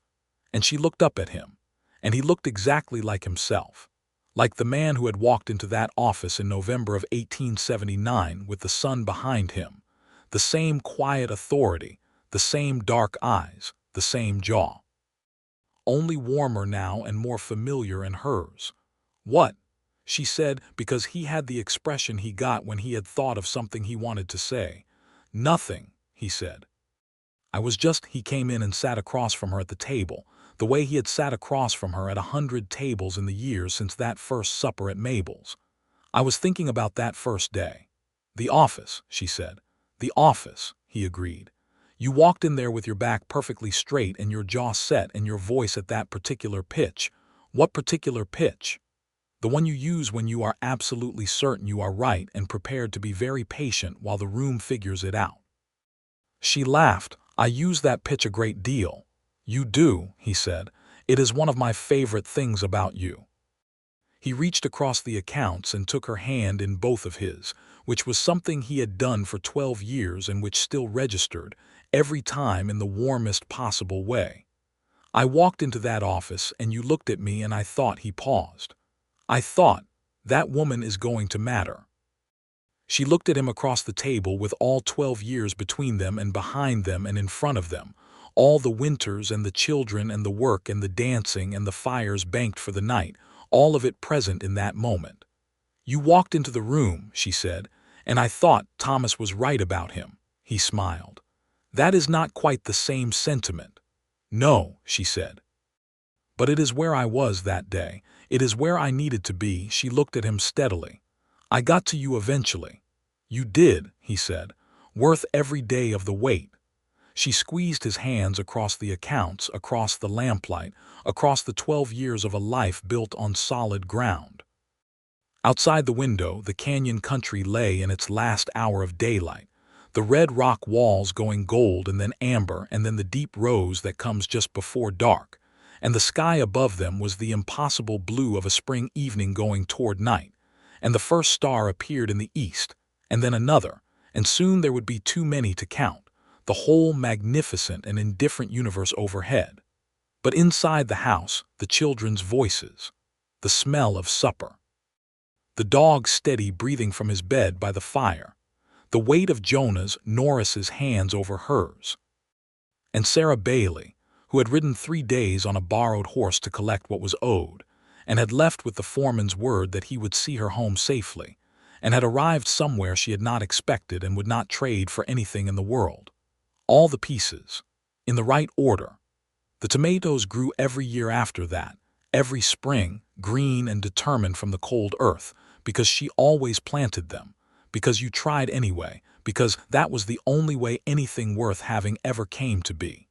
and she looked up at him, and he looked exactly like himself, like the man who had walked into that office in November of 1879 with the sun behind him, the same quiet authority, the same dark eyes, the same jaw. Only warmer now and more familiar in hers. "What?" she said, because he had the expression he got when he had thought of something he wanted to say. "Nothing," he said. He came in and sat across from her at the table, the way he had sat across from her at 100 tables in the years since that first supper at Mabel's. "I was thinking about that first day." "The office," she said. "The office," he agreed. "You walked in there with your back perfectly straight and your jaw set and your voice at that particular pitch." "What particular pitch?" "The one you use when you are absolutely certain you are right and prepared to be very patient while the room figures it out." She laughed. "I use that pitch a great deal." "You do," he said. "It is one of my favorite things about you." He reached across the accounts and took her hand in both of his, which was something he had done for 12 years and which still registered, every time in the warmest possible way. "I walked into that office and you looked at me and I thought," he paused. "I thought, that woman is going to matter." She looked at him across the table with all 12 years between them and behind them and in front of them, all the winters and the children and the work and the dancing and the fires banked for the night, all of it present in that moment. "You walked into the room," she said, "and I thought Thomas was right about him." He smiled. "That is not quite the same sentiment." "No," she said. "But it is where I was that day. It is where I needed to be." She looked at him steadily. "I got to you eventually." "You did," he said. "Worth every day of the wait." She squeezed his hands across the accounts, across the lamplight, across the 12 years of a life built on solid ground. Outside the window, the canyon country lay in its last hour of daylight, the red rock walls going gold and then amber and then the deep rose that comes just before dark, and the sky above them was the impossible blue of a spring evening going toward night, and the first star appeared in the east, and then another, and soon there would be too many to count, the whole magnificent and indifferent universe overhead. But inside the house, the children's voices, the smell of supper, the dog steady breathing from his bed by the fire, the weight of Jonas Norris's hands over hers, and Sarah Bailey, who had ridden 3 days on a borrowed horse to collect what was owed, and had left with the foreman's word that he would see her home safely, and had arrived somewhere she had not expected and would not trade for anything in the world. All the pieces, in the right order. The tomatoes grew every year after that, every spring, green and determined from the cold earth, because she always planted them, because you tried anyway, because that was the only way anything worth having ever came to be.